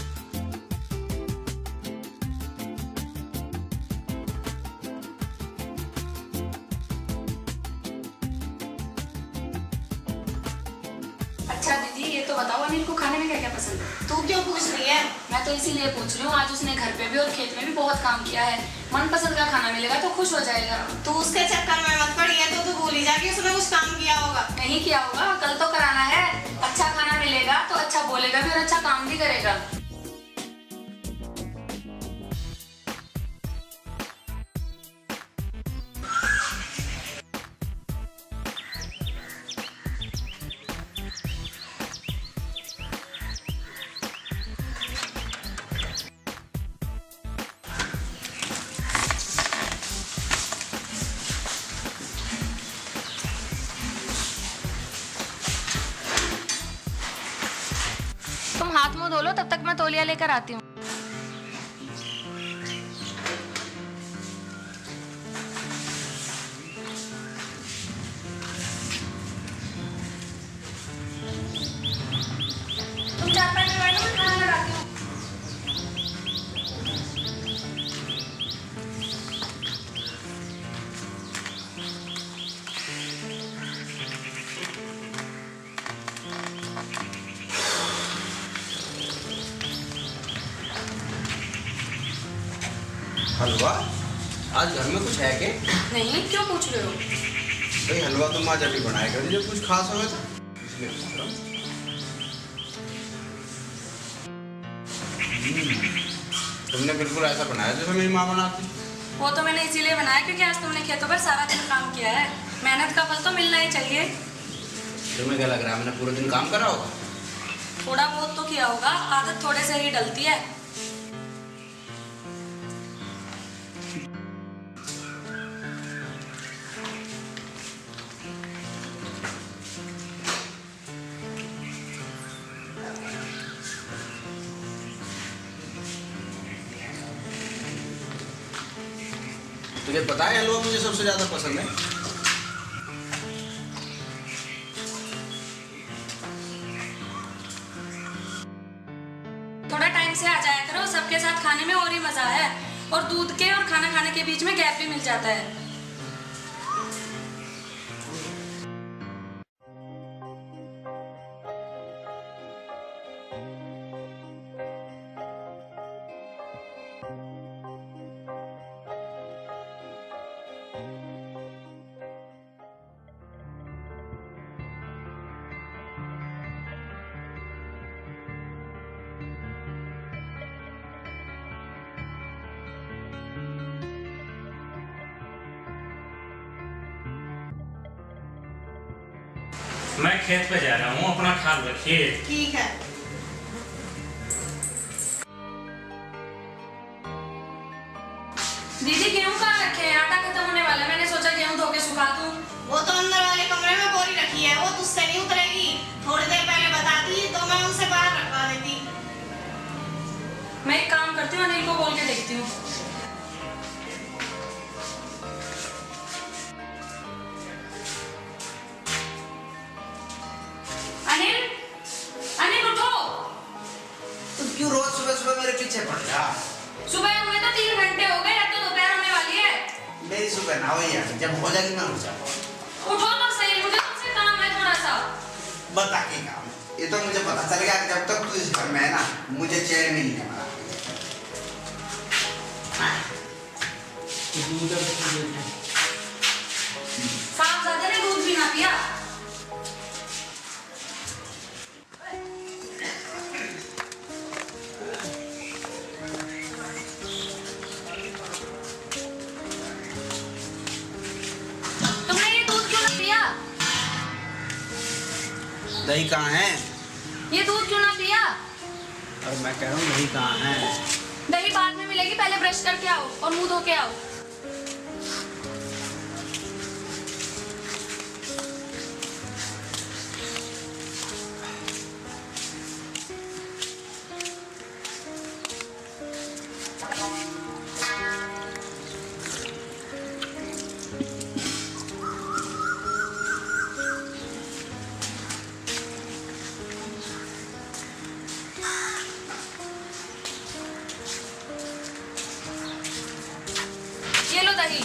अच्छा दीदी, ये तो बताओ अनिल को खाने में क्या क्या पसंद है? तू क्यों पूछ रही है? मैं तो इसीलिए पूछ रही हूँ, आज उसने घर पे भी और खेत में भी बहुत काम किया है। मनपसंद का खाना मिलेगा तो खुश हो जाएगा। तू उसके चक्कर में मत पड़ी है, तो तू भूल ही जा कि उसने कुछ काम किया होगा। नहीं किया होगा, कल तो कराना है। अच्छा खाना मिलेगा तो अच्छा बोलेगा भी और अच्छा काम भी करेगा। तुम हाथ मुंह धो लो, तब तक मैं तौलिया लेकर आती हूँ। तुम 4-5 मिनट बैठो, मैं खाना लगाती हूँ। हलवा? आज घर में कुछ है के? नहीं, क्यों पूछ रहे हो? भाई हलवा तो माँ जब भी बनाया करती जब कुछ खास हो था, इसलिए पूछ रहा हूँ। तुमने बिल्कुल ऐसा बनाया जैसे मेरी माँ बनाती। वो तो मैंने इसीलिए बनाया क्योंकि आज तुमने खेतों पर सारा दिन काम किया है। मेहनत का फल तो मिलना ही चाहिए। तुम्हें क्या लग रहा है मैंने पूरे दिन काम करा होगा? थोड़ा बहुत तो किया होगा, आदत थोड़े से ही डलती है। तुझे पता है हलवा मुझे सबसे ज्यादा पसंद है? थोड़ा टाइम से आ जाया करो, सबके साथ खाने में और ही मजा है। और दूध के और खाना खाने के बीच में गैप भी मिल जाता है। मैं खेत पे जा रहा हूँ, अपना ख्याल रखिए। ठीक है। दीदी गेहूं कहाँ रखे हैं? आटा खत्म होने वाला है, मैंने सोचा गेहूं धो के सुखा दूं। वो तो अंदर वाले कमरे में बोरी रखी है, वो तुझसे नहीं उतरेगी। थोड़ी देर पहले बताती तो मैं उनसे बाहर रखवा देती। मैं एक काम करती हूँ, अनिल को बोल के देखती हूँ। अनिल, अनिल उठो। तुम क्यों रोज सुबह सुबह मेरे पीछे पड़ जा? सुबह हुए तो 3 घंटे हो गए, अब तो दोपहर होने वाली है। मेरी सुबह ना हो यार, जब हो जाएगी मैं उठ जाऊंगा। उठो तो सही, मुझे तुमसे काम है थोड़ा सा। बता के काम? ये तो मुझे पता चल गया कि जब तक तू इस घर में है ना, मुझे चैन नहीं है। साहबजादे ने दूध भी ना पिया। तुमने ये दूध क्यों ना पिया? दही कहाँ है? ये दूध क्यों ना पिया? और मैं कह रहा हूँ दही कहाँ है? दही बाद में मिलेगी, पहले ब्रश करके आओ और मुंह धो के आओ। ये लो दही।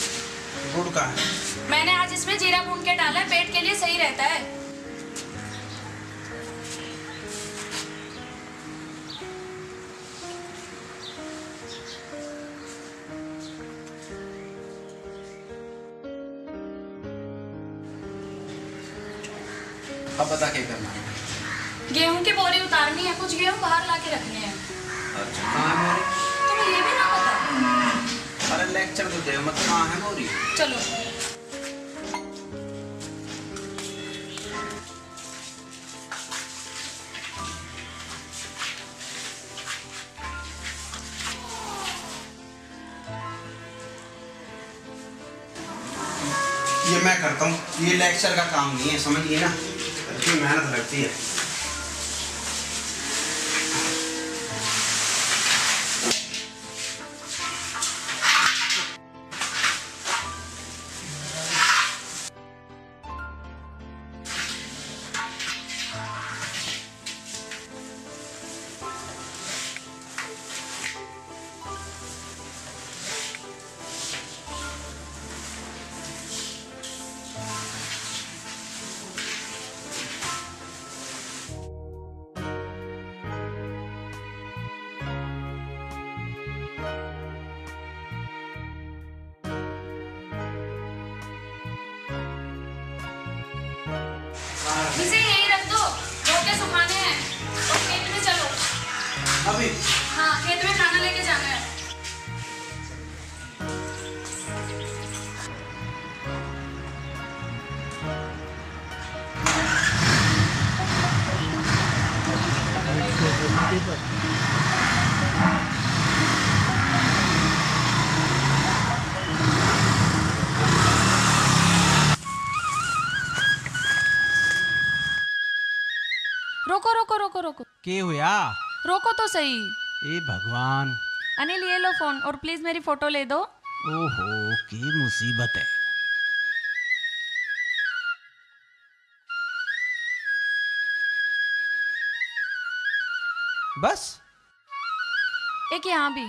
गुड़ कहाँ है? मैंने आज इसमें जीरा भून के डाला है, पेट के लिए सही रहता है। अब बता क्या करना है? गेहूं की बोरी उतारनी है, कुछ गेहूं बाहर लाके रखने हैं। अच्छा कहाँ है बोरी? तुम्हें ये भी ना पता? अरे लेक्चर तो दे मत, कहाँ है बोरी? चलो। ये मैं करता हूँ, ये लेक्चर का काम नहीं है, समझिए ना, इसमें मेहनत लगती है। इसे यहीं रख दो, धोके सुखाने हैं और खेत में चलो। अभी? हाँ, खेत में खाना लेके जाना है। रोको रोको रोको रोको। के हुआ? रोको तो सही। ए भगवान। अनिल ये लो फोन और प्लीज मेरी फोटो ले दो। ओहो की मुसीबत है। बस एक यहाँ भी।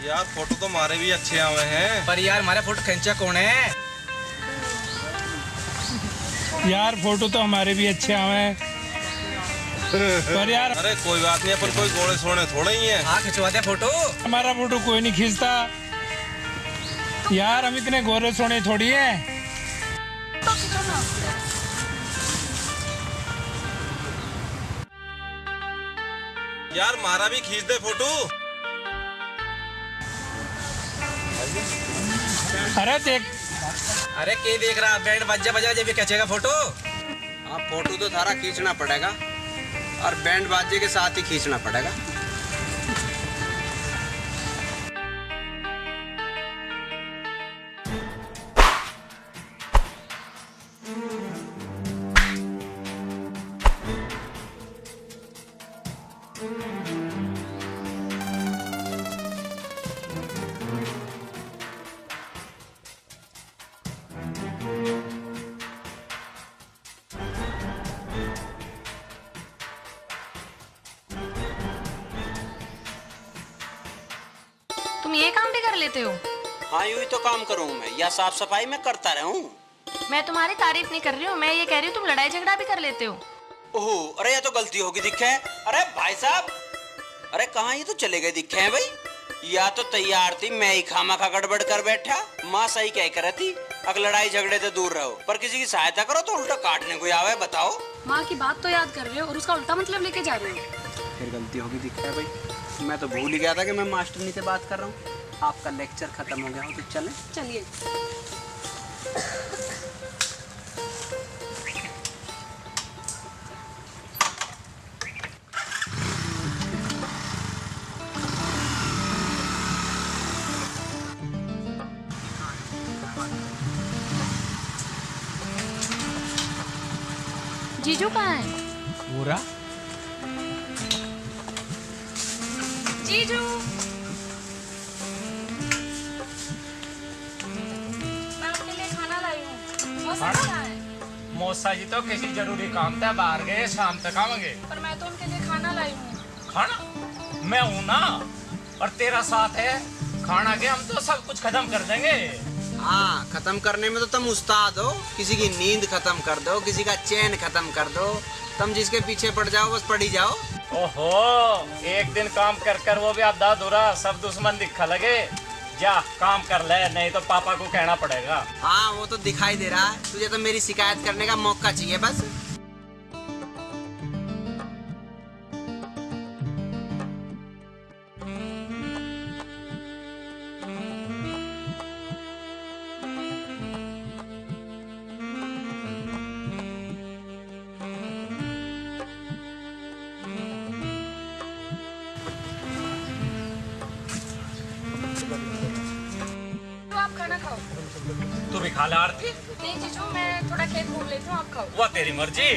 यार फोटो तो हमारे भी अच्छे आए हैं। पर यार हमारा फोटो खींचा कौन है? यार फोटो तो हमारे भी अच्छे आए हैं पर यार। अरे कोई बात नहीं, अपन कोई गोड़े सोने थोड़े ही हैं। हाँ खिंचवाते फोटो। हमारा फोटो कोई नहीं खींचता यार, हम इतने गोरे सोने थोड़ी हैं। यार मारा भी खींच दे फोटो। अरे देख। अरे के देख रहा? बैंड बजा बजा जब खींचेगा फोटो। हाँ फोटो तो थारा खींचना पड़ेगा और बैंड बाजे के साथ ही खींचना पड़ेगा। तुम ये काम भी कर लेते हो? हाँ यूं ही तो काम करूँ मैं, या साफ सफाई में करता रहूं। मैं तुम्हारी तारीफ नहीं कर रही हूँ, मैं ये कह रही हूँ तुम लड़ाई झगड़ा भी कर लेते हो। ओहो अरे ये तो गलती होगी दिखे। अरे भाई साहब, अरे कहाँ ये तो चले गए दिखे हैं भाई। या तो तैयार थी, मैं ही खामा खा गड़बड़ कर बैठा। माँ सही कह कर थी, अगर लड़ाई झगड़े से दूर रहो, पर किसी की सहायता करो तो उल्टा काटने को आवे। बताओ माँ की बात तो याद कर रहे हो और उसका उल्टा मतलब लेके जा रहे हो। फिर गलती होगी दिख रहा है भाई। मैं तो भूल ही गया था कि मैं मास्टरनी से बात कर रहा हूँ। आपका लेक्चर खत्म हो गया हो तो चले। चलिए। जीजू कहाँ है? पूरा जीजू मैं आपके लिए खाना लाई हूँ। मौसा कहाँ है? मौसा जी तो किसी जरूरी काम था बाहर गए, शाम तक आवेंगे। पर मैं तो उनके लिए खाना लाई हूँ। खाना मैं हूँ ना, और तेरा साथ है खाना के, हम तो सब कुछ खत्म कर देंगे। हाँ, खत्म करने में तो तुम उस्ताद हो। किसी की नींद खत्म कर दो, किसी का चैन खत्म कर दो, तुम जिसके पीछे पड़ जाओ बस पड़ ही जाओ। ओहो, एक दिन काम कर कर वो भी आधा अधूरा, सब दुश्मन दिखा लगे। जा काम कर ले, नहीं तो पापा को कहना पड़ेगा। हाँ वो तो दिखाई दे रहा है, तुझे तो मेरी शिकायत करने का मौका चाहिए बस। तो आप खाना खाओ। तू भी खा ले आरती। नहीं जीजू, मैं थोड़ा खेत घूम लेती हूँ, आप खाओ। वो तेरी मर्जी।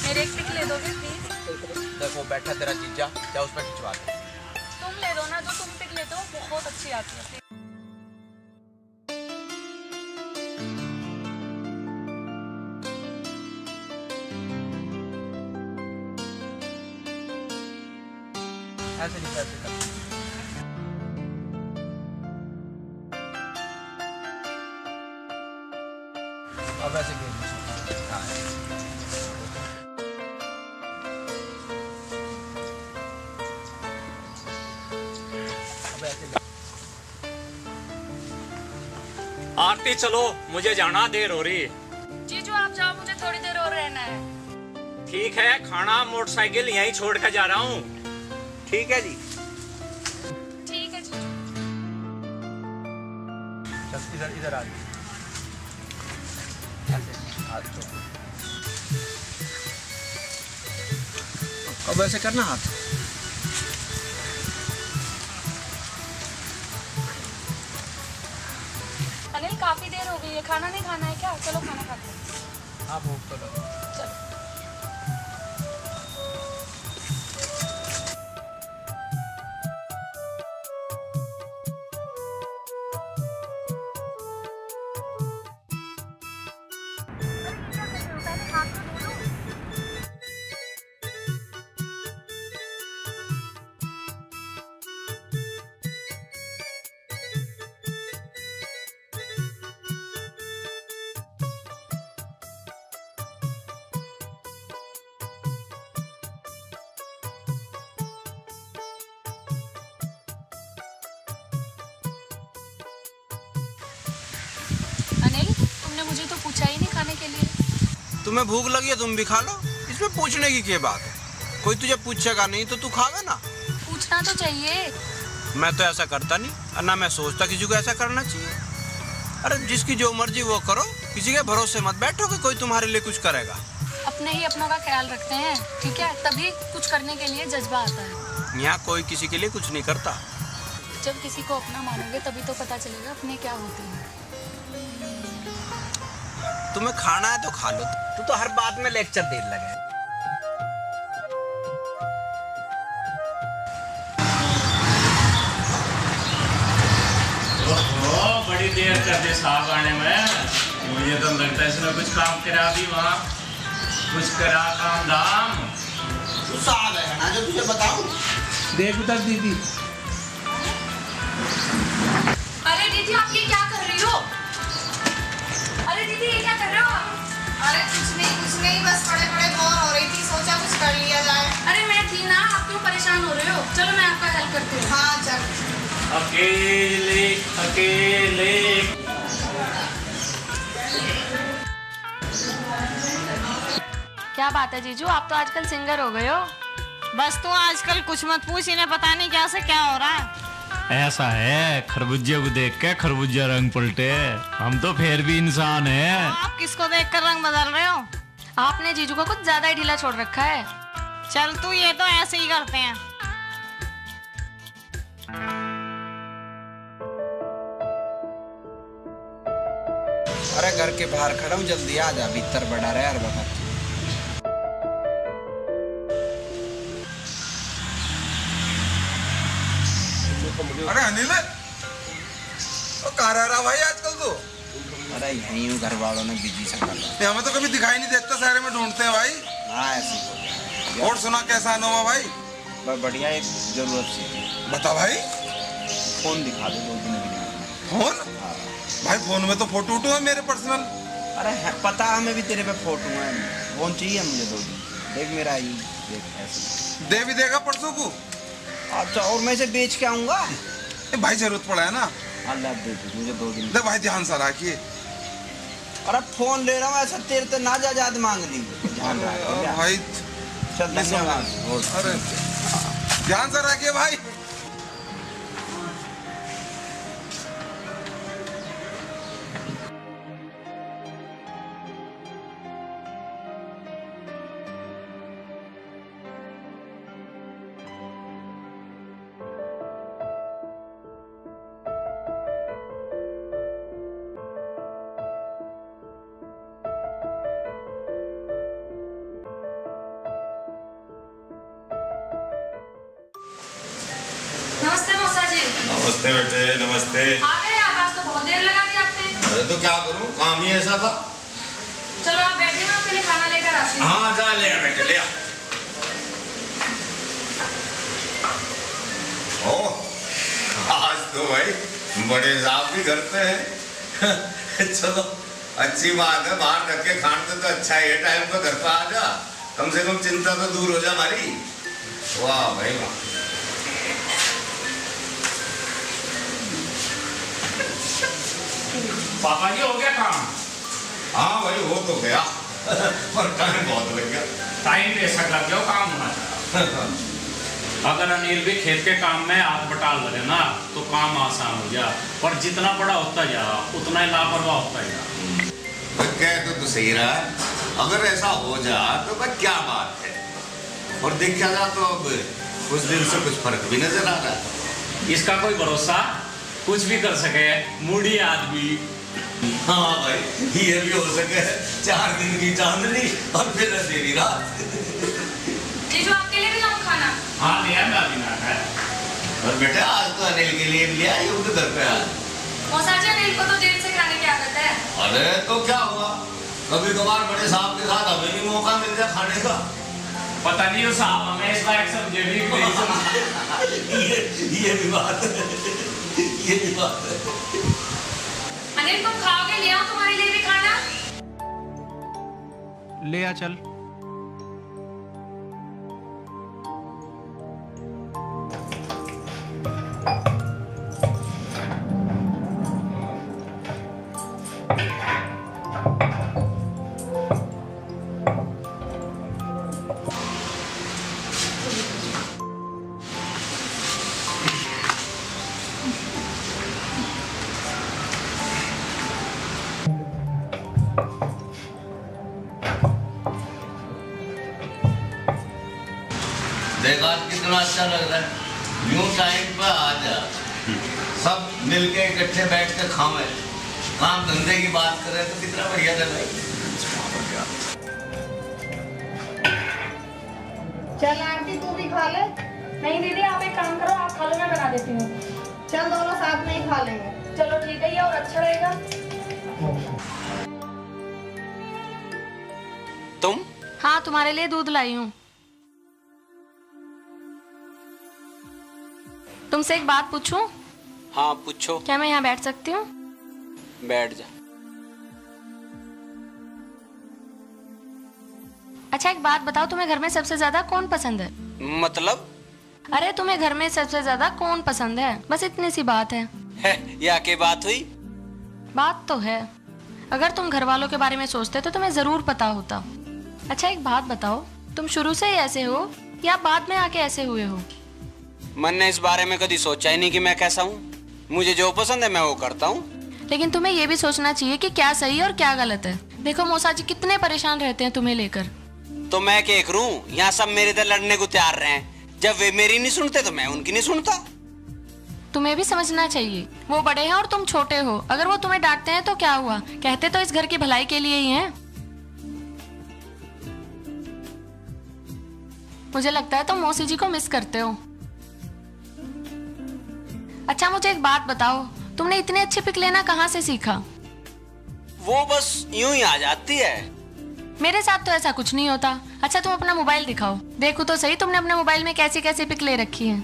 मेरे एक पिक ले दोगे प्लीज? देखो बैठा तेरा जीजा, क्या उसमें खिंचवा दे। तुम ले दो ना, जो तुम पिक लेते हो बहुत अच्छी आती है। ऐसे नहीं ऐसे कर। अब ऐसे गिर। हाँ आरती चलो, मुझे जाना, देर हो रही। जीजू आप जाओ, मुझे थोड़ी देर और रहना है। ठीक है, खाना मोटरसाइकिल यहीं छोड़ कर जा रहा हूँ। ठीक है जी। ठीक है जीजू। चल इधर इधर आ। अब ऐसे करना हाथ। अनिल काफी देर हो गई है, खाना नहीं खाना है क्या? चलो खाना खाते हैं। हाँ भूख तो लगा। चलो। मुझे तो पूछा ही नहीं खाने के लिए। तुम्हें भूख लगी है तुम भी खा लो, इसमें पूछने की क्या बात है? कोई तुझे पूछेगा नहीं तो तू खावे ना। पूछना तो चाहिए। मैं तो ऐसा करता नहीं और ना मैं सोचता किसी को ऐसा करना चाहिए। अरे जिसकी जो मर्जी वो करो, किसी के भरोसे मत बैठो कि कोई तुम्हारे लिए कुछ करेगा। अपने ही अपनों का ख्याल रखते हैं, ठीक है? तभी कुछ करने के लिए जज्बा आता है। यहाँ कोई किसी के लिए कुछ नहीं करता। जब किसी को अपना मानोगे तभी तो पता चलेगा अपने क्या होते हैं। तुम्हें खाना है तो खा लो। तू तो हर बात में लेक्चर देने लगे। बड़ी देर कर दे साहब आने में। मुझे तो लगता है इसने कुछ काम करा भी वहाँ, कुछ करा काम धाम। तू साहब है ना जो तुझे बताऊं। देख उधर दीदी। अरे दीदी आप ये क्या कर रही हो? अरे दीदी ये क्या कर रहे हो? अरे कुछ नहीं बस बड़े बोर हो रही थी, सोचा कुछ कर लिया जाए। अरे मैं थी ना, आप क्यों परेशान हो रहे हो? चलो मैं आपका हेल्प करती हूँ। हाँ चल। अकेले अकेले। क्या बात है जीजू, आप तो आजकल सिंगर हो गए हो। बस तू आजकल कुछ मत पूछ, इन्हें पता नहीं क्या से क्या हो रहा है। ऐसा है, खरबूजे को देख के खरबूजा रंग पलटे। हम तो फिर भी इंसान हैं। आप किसको देखकर रंग बदल रहे हो? आपने जीजू को कुछ ज्यादा ही ढीला छोड़ रखा है। चल तू, ये तो ऐसे ही करते हैं। अरे घर के बाहर खड़ा हूँ, जल्दी आ जा, भीतर बड़ा रहे यार बता। अरे अनिल, तो कहाँ रह रहा भाई आजकल तो? अरे यहीं हूँ, घर वालों ने बिजी सा कर लिया। हमें तो कभी दिखाई नहीं देता, शहर में ढूंढते हैं भाई। हाँ ऐसे ही। और सुना कैसा अनोवा भाई? बढ़िया, एक जरूरत सी। बता भाई। फोन दिखा दो, 2 दिन के लिए। फोन? भाई फोन में तो फोटो वोटो है मेरे पर्सनल। अरे है, पता हमें भी तेरे पे फोटो है। फोन चाहिए मुझे 2 दिन। देख मेरा ही, देख ऐसे। दे भी देगा परसों को? अच्छा, और मैं इसे बेच के आऊंगा। भाई जरूरत पड़ा है ना। अल्लाह दे दे मुझे 2 दिन। देख भाई ध्यान से रखिए। अरे फोन ले रहा हूँ, ऐसा तेरे तो ना जायदाद मांग ली। ध्यान रख भाई। चल धन्यवाद। अरे ध्यान से रखिए भाई। नमस्ते मौसा जी। नमस्ते बेटे, नमस्ते। आ गए आप? आज तो बहुत देर लगा दी आपने। अरे तो क्या करूं, काम ही ऐसा था। चलो आप बैठिए, मैं आपके लिए खाना लेकर आती हूँ। हाँ जा ले बेटे, ले आ। ओ, आज तो भाई बड़े साहब भी घर पे हैं। चलो अच्छी बात है, बाहर रख के खाने तो अच्छा है। टाइम पर घर पे आ जा, कम से कम चिंता तो दूर हो जा हमारी। वाह भाई वाह। पापा जी हो गया काम? हाँ भाई हो तो गया, पर टाइम बहुत लग गया। टाइम ऐसा लग गया, काम होना चाहिए। अगर अनिल भी खेत के काम में हाथ बटा लगे ना तो काम आसान हो जा, पर जितना बड़ा होता जा उतना ही लापरवाह होता जा। कह तो सही रहा है, अगर ऐसा हो जा तो भाई क्या बात है। और देखा जा तो अब कुछ दिन से कुछ फर्क भी नजर आ रहा है। इसका कोई भरोसा, कुछ भी कर सके मूडी आदमी। हाँ भाई, ये भी हो सके 4 दिन की चांदनी और फिर अंधेरी रात। जीजू आपके लिए भी लाऊं खाना? हाँ लिया, मैं अभी ना है। और बेटा आज तो अनिल के लिए भी लिया, ये उनके घर पे आज। मौसा जी अनिल को तो देर से खाने की आदत है। अरे तो क्या हुआ, कभी कभार बड़े साहब के साथ हमें भी मौका मिल जाए खाने का। पता नहीं हो साहब हमें इस लायक समझे भी नहीं समझे। ये भी बात है, ये भी बात है। अनिल तुम खाओगे? ले आओ तुम्हारे लिए भी खाना। ले आ चल। बात कितना अच्छा लग रहा है। यूं टाइम पर आ जा, सब मिलके इकट्ठे बैठ कर खावे, काम धंधे की बात करें तो कितना बढ़िया लग रहा है। चल आंटी तू भी खा ले। नहीं दीदी आप एक काम करो, आप खा लो, मैं बना देती हूँ। चल दोनों साथ में ही खा लेंगे। चलो ठीक है, ये और अच्छा रहेगा। तुम? हाँ तुम्हारे लिए दूध लाई हूँ। तुमसे एक बात पूछूं? हाँ पूछो। क्या मैं यहाँ बैठ सकती हूँ? बैठ जा। अच्छा एक बात बताओ, तुम्हें घर में सबसे ज्यादा कौन पसंद है? मतलब? अरे तुम्हें घर में सबसे ज्यादा कौन पसंद है, बस इतनी सी बात है। या के बात हुई? बात तो है, अगर तुम घर वालों के बारे में सोचते तो तुम्हें जरूर पता होता। अच्छा एक बात बताओ, तुम शुरू से ही ऐसे हो या बाद में आके ऐसे हुए हो? मैंने इस बारे में कभी सोचा ही नहीं कि मैं कैसा हूँ। मुझे जो पसंद है मैं वो करता हूँ। लेकिन तुम्हें ये भी सोचना चाहिए कि क्या सही और क्या गलत है। देखो मौसा जी कितने परेशान रहते हैं तुम्हें लेकर। तो मैं क्या करूं? यहाँ सब मेरे से लड़ने को तैयार रहे हैं। जब वे मेरी नहीं सुनते तो मैं उनकी नहीं सुनता। तुम्हें भी समझना चाहिए, वो बड़े हैं और तुम छोटे हो। अगर वो तुम्हें डांटते हैं तो क्या हुआ, कहते तो इस घर की भलाई के लिए ही हैं। मुझे लगता है तुम मौसी जी को मिस करते हो। अच्छा मुझे एक बात बताओ, तुमने इतनी अच्छी पिक लेना कहाँ से सीखा? वो बस यूं ही आ जाती है। मेरे साथ तो ऐसा कुछ नहीं होता। अच्छा तुम अपना मोबाइल दिखाओ, देखो तो सही तुमने अपने मोबाइल में कैसी कैसी पिक ले रखी है।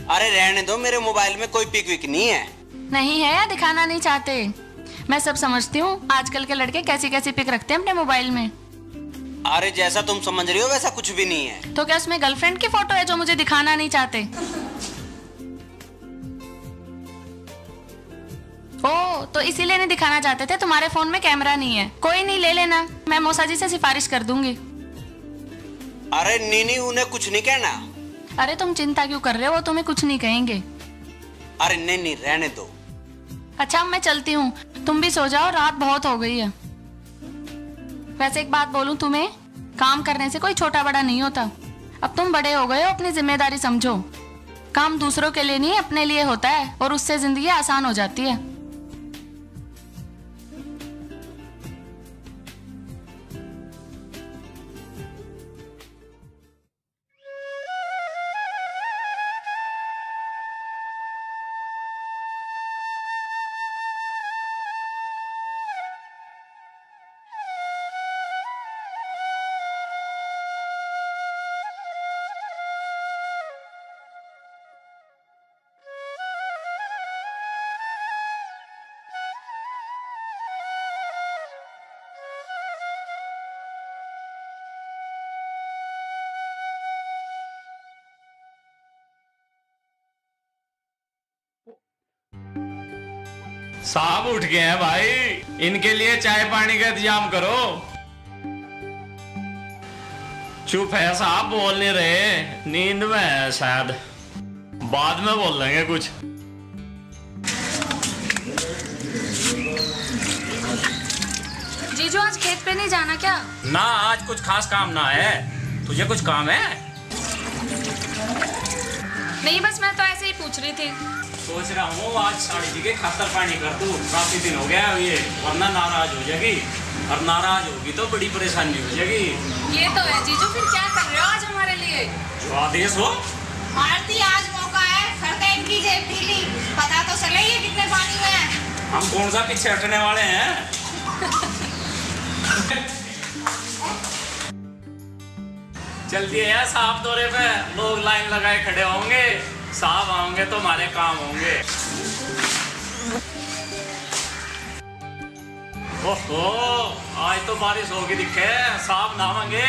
अरे रहने दो, मेरे मोबाइल में कोई पिक विक नहीं है। नहीं है या दिखाना नहीं चाहते? मैं सब समझती हूँ, आजकल के लड़के कैसी कैसी पिक रखते हैं अपने मोबाइल में। अरे जैसा तुम समझ रही हो वैसा कुछ भी नहीं है। तो क्या उसमें गर्लफ्रेंड की फोटो है जो मुझे दिखाना नहीं चाहते? ओ तो इसीलिए नहीं दिखाना चाहते थे, तुम्हारे फोन में कैमरा नहीं है। कोई नहीं, ले लेना, मैं मौसा जी से सिफारिश कर दूंगी। अरे नीनी उन्हें कुछ नहीं कहना। अरे तुम चिंता क्यों कर रहे हो, वो तुम्हें कुछ नहीं कहेंगे। अरे नहीं रहने दो। अच्छा मैं चलती हूँ, तुम भी सो जाओ, रात बहुत हो गई है। वैसे एक बात बोलूं तुम्हें, काम करने से कोई छोटा बड़ा नहीं होता। अब तुम बड़े हो गए हो, अपनी जिम्मेदारी समझो। काम दूसरों के लिए नहीं अपने लिए होता है, और उससे जिंदगी आसान हो जाती है। साहब उठ गए हैं भाई, इनके लिए चाय पानी का इंतजाम करो। चुप है साहब, बोल नहीं रहे, नींद में है शायद, बाद में बोल लेंगे कुछ। जीजू आज खेत पे नहीं जाना क्या? ना आज कुछ खास काम ना है। तुझे कुछ काम है? नहीं बस मैं तो ऐसे ही पूछ रही थी। सोच रहा हूँ आज साड़ी जी के खातर पानी कर दूं, काफी दिन हो गया ये, वरना नाराज हो जाएगी, और नाराज होगी तो बड़ी परेशानी हो जाएगी। ये तो है जीजू, फिर क्या कर रहे हो आज हमारे लिए? जो आदेश हो। आरती आज मौका है, करते इनकी जेब ढीली, पता तो चले ये कितने पानी में है। हम कौन सा पीछे हटने वाले हैं। चलती है यार साहब दौरे पे, लोग लाइन लगाए खड़े होंगे, साहब आओगे तो हमारे काम होंगे। ओहो आज तो बारिश होगी दिखे, साहब नहाएंगे।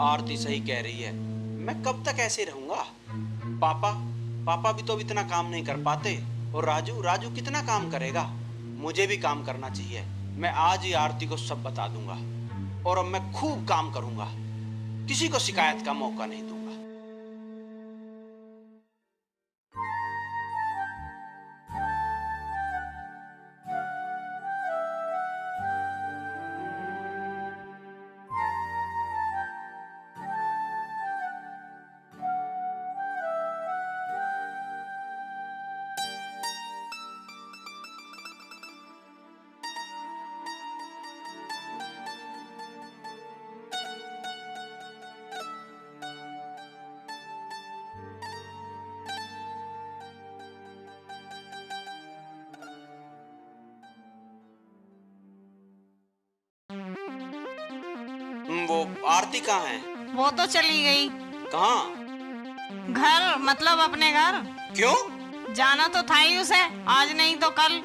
आरती सही कह रही है, मैं कब तक ऐसे रहूंगा। पापा भी तो इतना काम नहीं कर पाते, और राजू कितना काम करेगा। मुझे भी काम करना चाहिए। मैं आज ही आरती को सब बता दूंगा, और अब मैं खूब काम करूंगा, किसी को शिकायत का मौका नहीं दूंगा। वो आरती कहाँ है? वो तो चली गई। कहाँ? घर, मतलब अपने घर। क्यों? जाना तो था ही उसे, आज नहीं तो कल।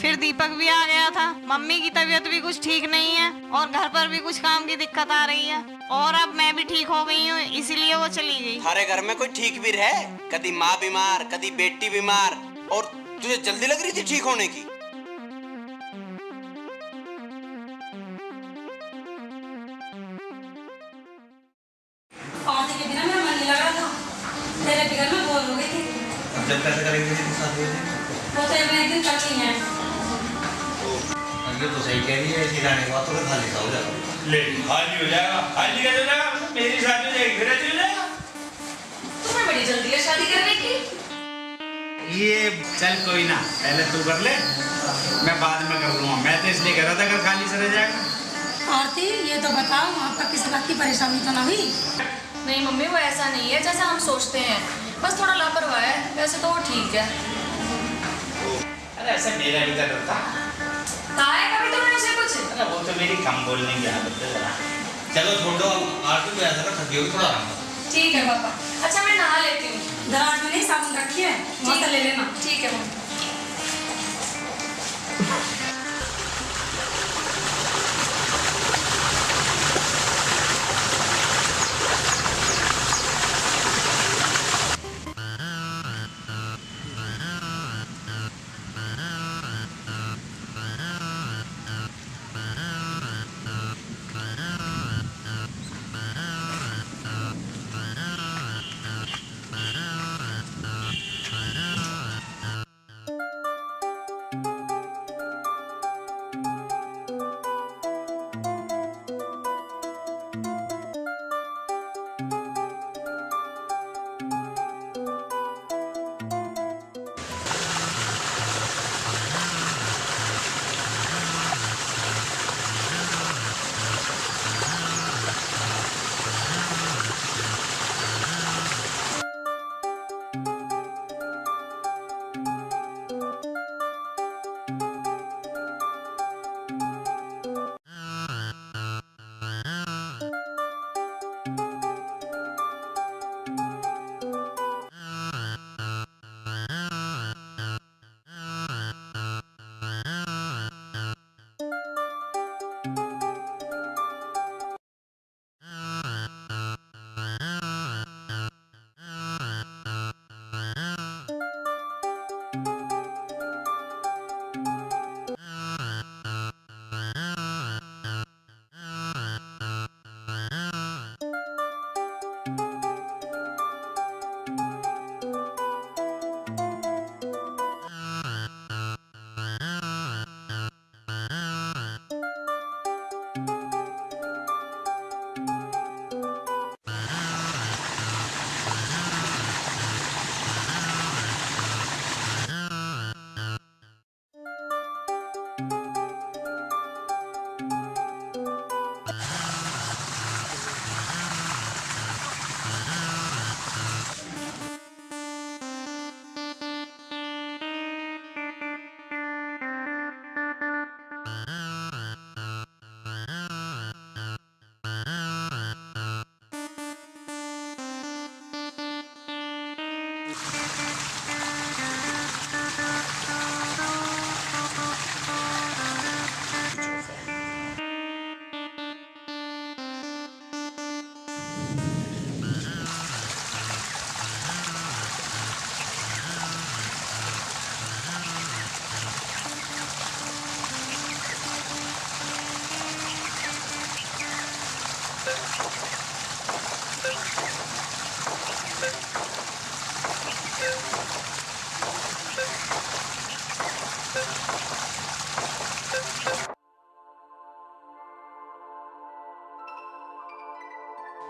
फिर दीपक भी आ गया था, मम्मी की तबीयत भी कुछ ठीक नहीं है और घर पर भी कुछ काम की दिक्कत आ रही है, और अब मैं भी ठीक हो गई हूँ, इसीलिए वो चली गई। हमारे घर में कोई ठीक भी रहे? कभी माँ बीमार, कभी बेटी बीमार, और तुझे जल्दी लग रही थी ठीक होने की। पार्टी के बिना मेरा मन नहीं लगा था, तेरे बिगड़ में बोर हो गई थी। अब जब कैसे करेंगे तेरे साथ वो तो एक दिन करनी है। ये तो सही कह रही है, ऐसी रहने के बाद तो खाली सा हो जाएगा। ले खाली हो जाएगा, खाली कैसे हो जाएगा? मेरी शादी हो जाएगी, फिर ऐसे हो जाएगा। तुम्हें बड़ी जल्दी है शादी करने की। ये चल कोई ना, पहले तू कर ले, मैं बाद में कर लूँगा। मैं तो इसलिए कह रहा था अगर खाली से रह जाएगा। आरती ये तो बताओ, आपका किसी बात की परेशानी तो ना हुई? नहीं मम्मी, वो ऐसा नहीं है जैसा हम सोचते हैं, बस थोड़ा लापरवाह है, वैसे तो वो ठीक है। अरे ऐसा मेरा भी कर था। कहा है कभी तुमने उसे कुछ? अरे वो तो मेरी कम बोलने की आदत है। चलो छोड़ दो, आरती को ऐसा कर थकी होगी, थोड़ा आराम करो। ठीक है पापा। अच्छा मैं नहा लेती हूँ। दराज में नहीं साबुन रखी है, वहाँ से ले लेना। ठीक है मम्मी।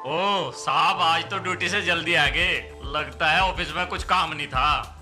ओह साहब, आज तो ड्यूटी से जल्दी आ गए। लगता है ऑफिस में कुछ काम नहीं था।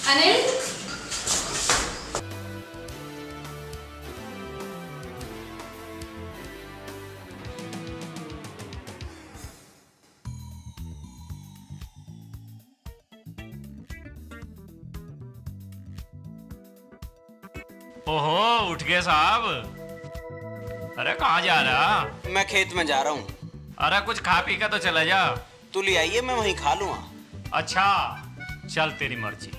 अनिल, ओहो, उठ गए साहब। अरे कहाँ जा रहा? मैं खेत में जा रहा हूँ। अरे कुछ खा पी का तो चला जा। तू ले आइए, मैं वहीं खा लूँगा। अच्छा चल, तेरी मर्जी।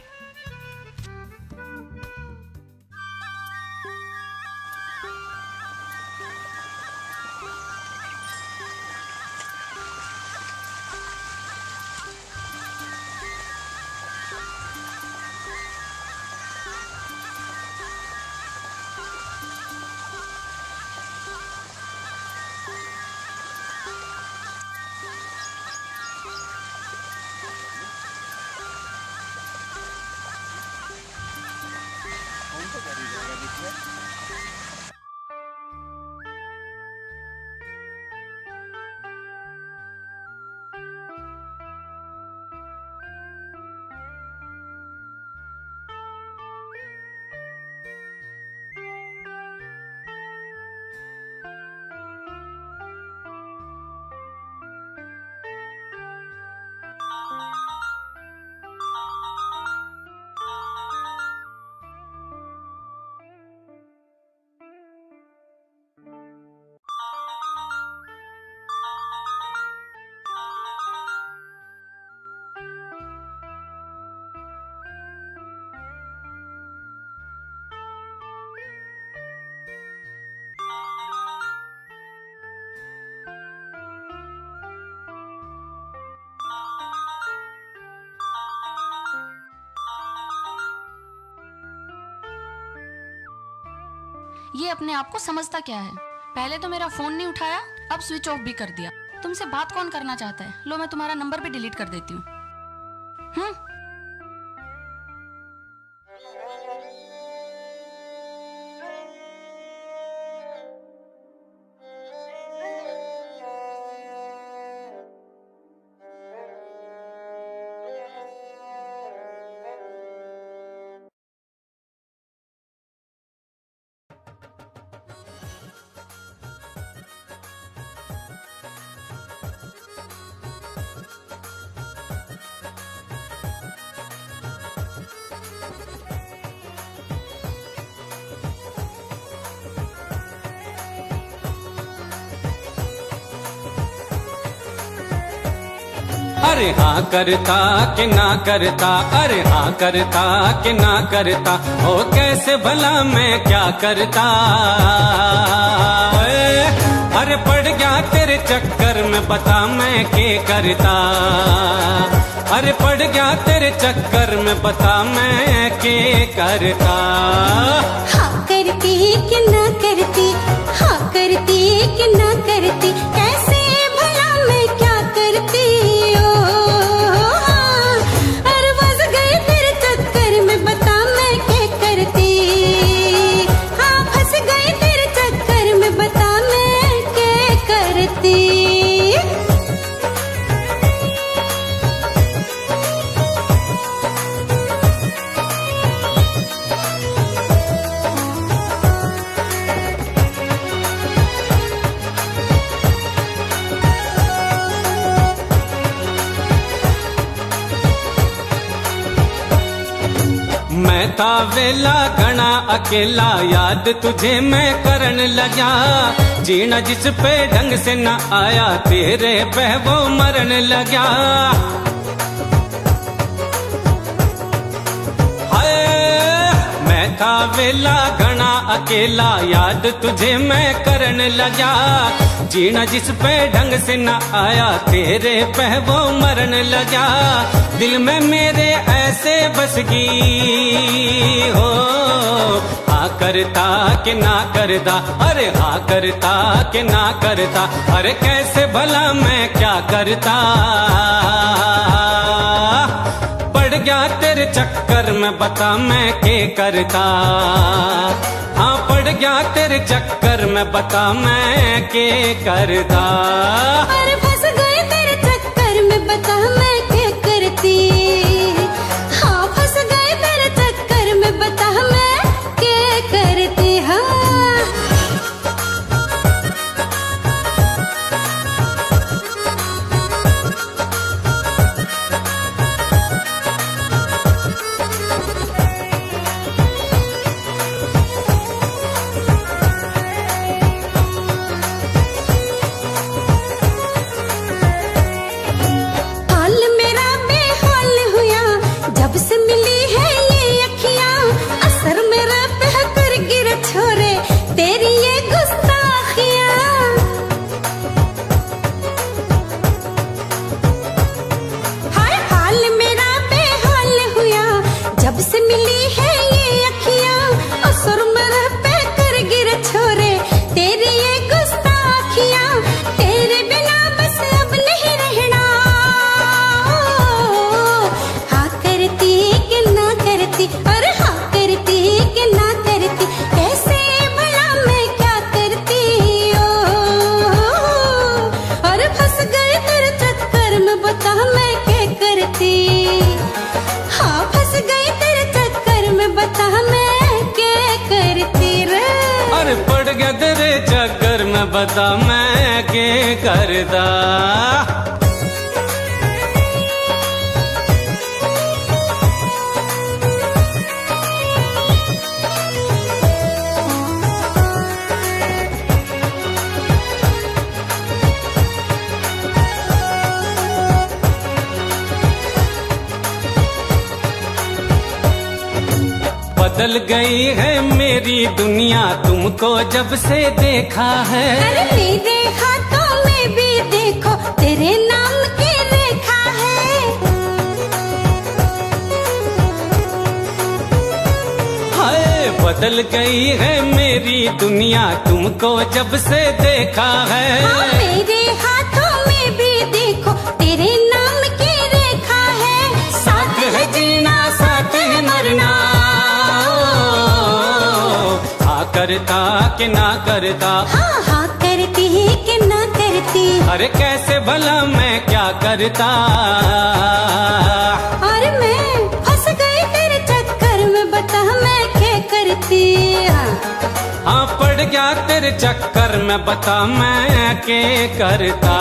ये अपने आप को समझता क्या है? पहले तो मेरा फोन नहीं उठाया, अब स्विच ऑफ भी कर दिया। तुमसे बात कौन करना चाहता है? लो मैं तुम्हारा नंबर भी डिलीट कर देती हूँ। अरे हाँ करता कि ना करता, अरे हाँ करता कि ना करता, ओ कैसे भला मैं क्या करता। अरे पड़ गया तेरे चक्कर में, बता मैं क्या करता। अरे पड़ गया तेरे चक्कर में, बता मैं क्या करता। हाँ करती कि ना करती, हाँ करती कि ना करती, कैसे भला मैं क्या करती। मैं था वेला घना अकेला, याद तुझे मैं करन लगा। जीना जिस पे ढंग से न आया, तेरे पे वो मरन लगा। हाय मैं था वेला घना अकेला, याद तुझे मैं करन लगा। जीना जिस पे ढंग से न आया, तेरे पे वो मरन लगा। दिल में मेरे ऐसे बस गई हो, हाँ करता कि ना करता, अरे हाँ करता कि ना करता, अरे कैसे भला मैं क्या करता। पड़ गया तेरे चक्कर में, बता मैं क्या करता। हाँ पड़ गया तेरे चक्कर में, बता मैं क्या करता। अरे फंस गए तेरे चक्कर में, बता मैं क्या करती। हाँ फंस गए तेरे में बता मैं के करदा। बदल गई है मेरी दुनिया तुमको जब से देखा है। अरे मेरे हाथों में भी देखो तेरे नाम की रेखा है। हाय बदल गई है मेरी दुनिया तुमको जब से देखा है। हाँ, मेरे हाथों में भी देखो तेरे नाम की रेखा है। साथ है जीना साथ है मरना, करता कि ना करता। हाँ हाँ करती कि ना करती। अरे कैसे भला मैं क्या करता। और मैं फंस गई तेरे चक्कर में बता मैं क्या करती। हाँ पड़ गया तेरे चक्कर में बता मैं क्या करता।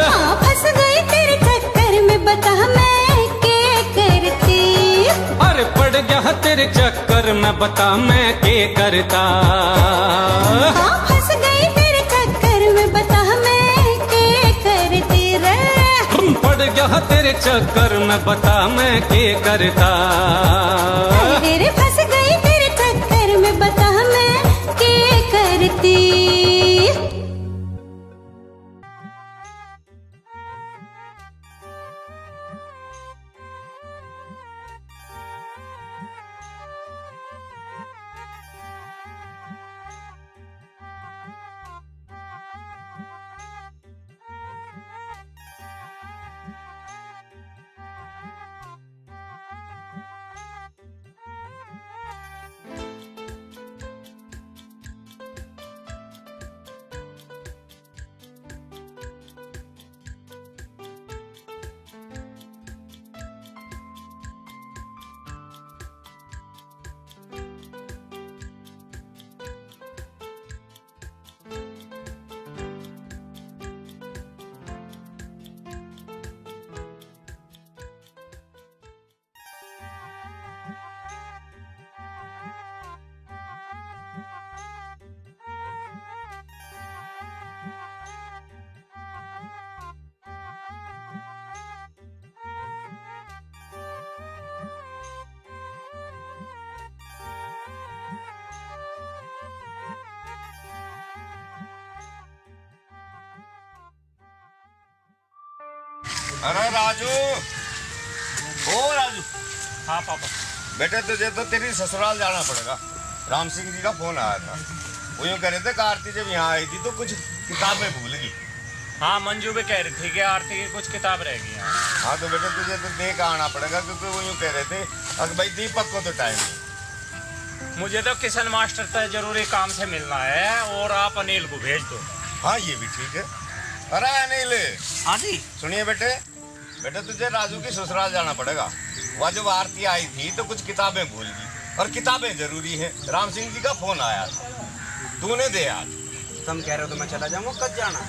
हाँ फंस गई तेरे चक्कर में बता मैं क्या करती। अरे पड़ गया तेरे चक्कर में बता मैं क्या करता। हाँ फंस गई तेरे चक्कर में बता मैं क्या करती रे। पड़ गया तेरे चक्कर में बता मैं क्या करता। तेरे फंस गई तेरे चक्कर में बता मैं क्या करती। अरे राजू, ओ राजू। हाँ पापा। बेटे तुझे तो तेरी ससुराल जाना पड़ेगा। राम सिंह जी का फोन आया था, वो यूँ कह रहे थे कि आरती जब यहाँ आई थी तो कुछ किताबें भूल गई। हाँ मंजू भी कह रही थी कि आरती की कुछ किताब रह गई। हाँ तो बेटे तुझे तो देख आना पड़ेगा, क्योंकि वो यूँ कह रहे थे अगर भाई दीपक को तो टाइम नहीं। मुझे तो किशन मास्टर से जरूरी काम से मिलना है और आप अनिल को भेज दो। हाँ ये भी ठीक है। अरे अनिल। हाँ जी। सुनिए बेटे, बेटे तुझे राजू की ससुराल जाना पड़ेगा। वह जब आरती आई थी तो कुछ किताबें भूल गई, और किताबें जरूरी हैं। राम सिंह जी का फोन आया था, तूने दे आज। तुम कह रहे हो तो मैं चला जाऊंगा, कब जाना?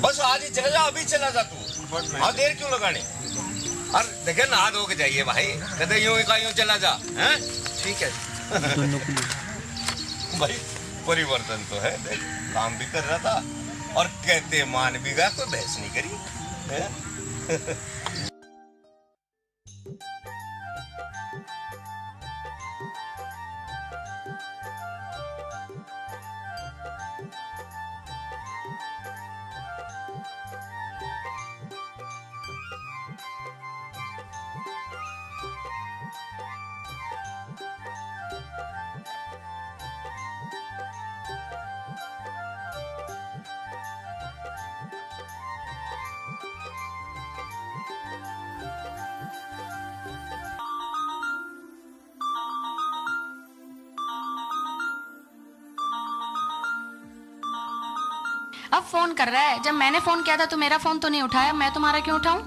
बस आज ही चला जा, अभी चला जा तू। हाँ देर क्यों लगाने। अरे देखे नहा धो के जाइए भाई, कहते यूं का यूं चला जा। हैं ठीक है भाई, परिवर्तन तो है, देख काम भी कर रहा था और कहते मान भी गया, कोई बहस नहीं करी है? अब फोन कर रहा है, जब मैंने फोन किया था तो मेरा फोन तो नहीं उठाया, मैं तुम्हारा क्यों उठाऊं?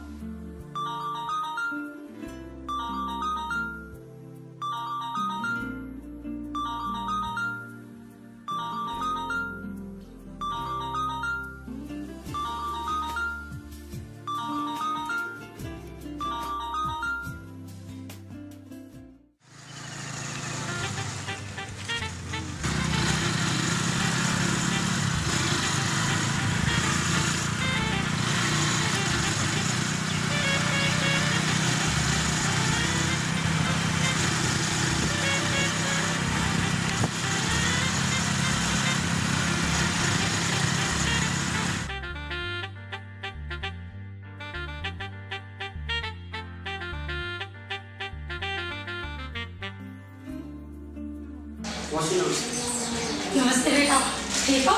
नमस्ते बेटा, ठीक हो?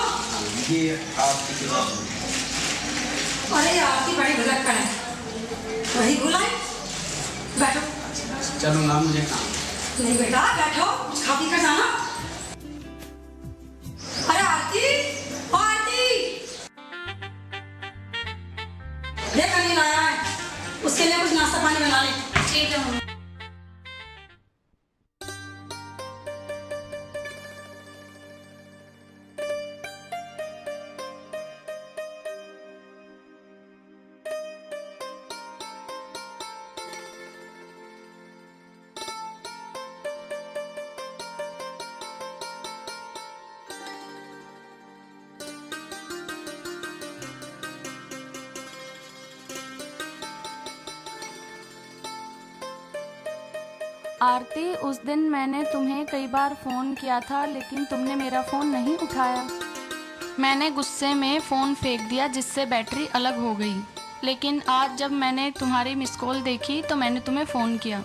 ये आपकी किताब। अरे आपकी बड़ी भुलक्कड़ है, वही भूला है। बैठो। चलो ना, मुझे काम। नहीं बेटा बैठो, कुछ खा पी कर जाना। अरे आरती, आरती, देख अनिल आया है, उसके लिए कुछ नाश्ता पानी बना ले। ठीक है मम्मी। आरती, उस दिन मैंने तुम्हें कई बार फ़ोन किया था लेकिन तुमने मेरा फ़ोन नहीं उठाया। मैंने गुस्से में फ़ोन फेंक दिया जिससे बैटरी अलग हो गई। लेकिन आज जब मैंने तुम्हारी मिस कॉल देखी तो मैंने तुम्हें फ़ोन किया।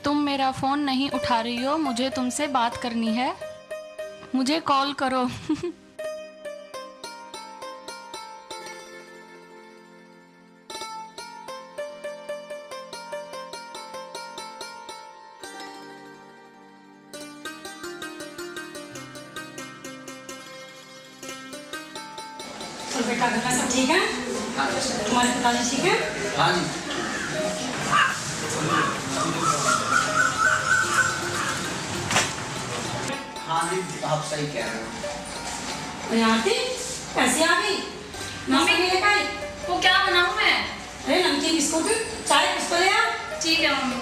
तुम मेरा फ़ोन नहीं उठा रही हो, मुझे तुमसे बात करनी है, मुझे कॉल करो। और बेटा घर में सब ठीक है? तुम्हारे पिताजी ठीक है? हाँ जी। हाँ जी, आप सही कह रहे हो। अरे आरती, कैसे आ गई? मम्मी के लिए खाई? वो क्या बनाऊं मैं? अरे नमकीन बिस्कुट, चाय कुछ तो ले आ। ठीक है मम्मी।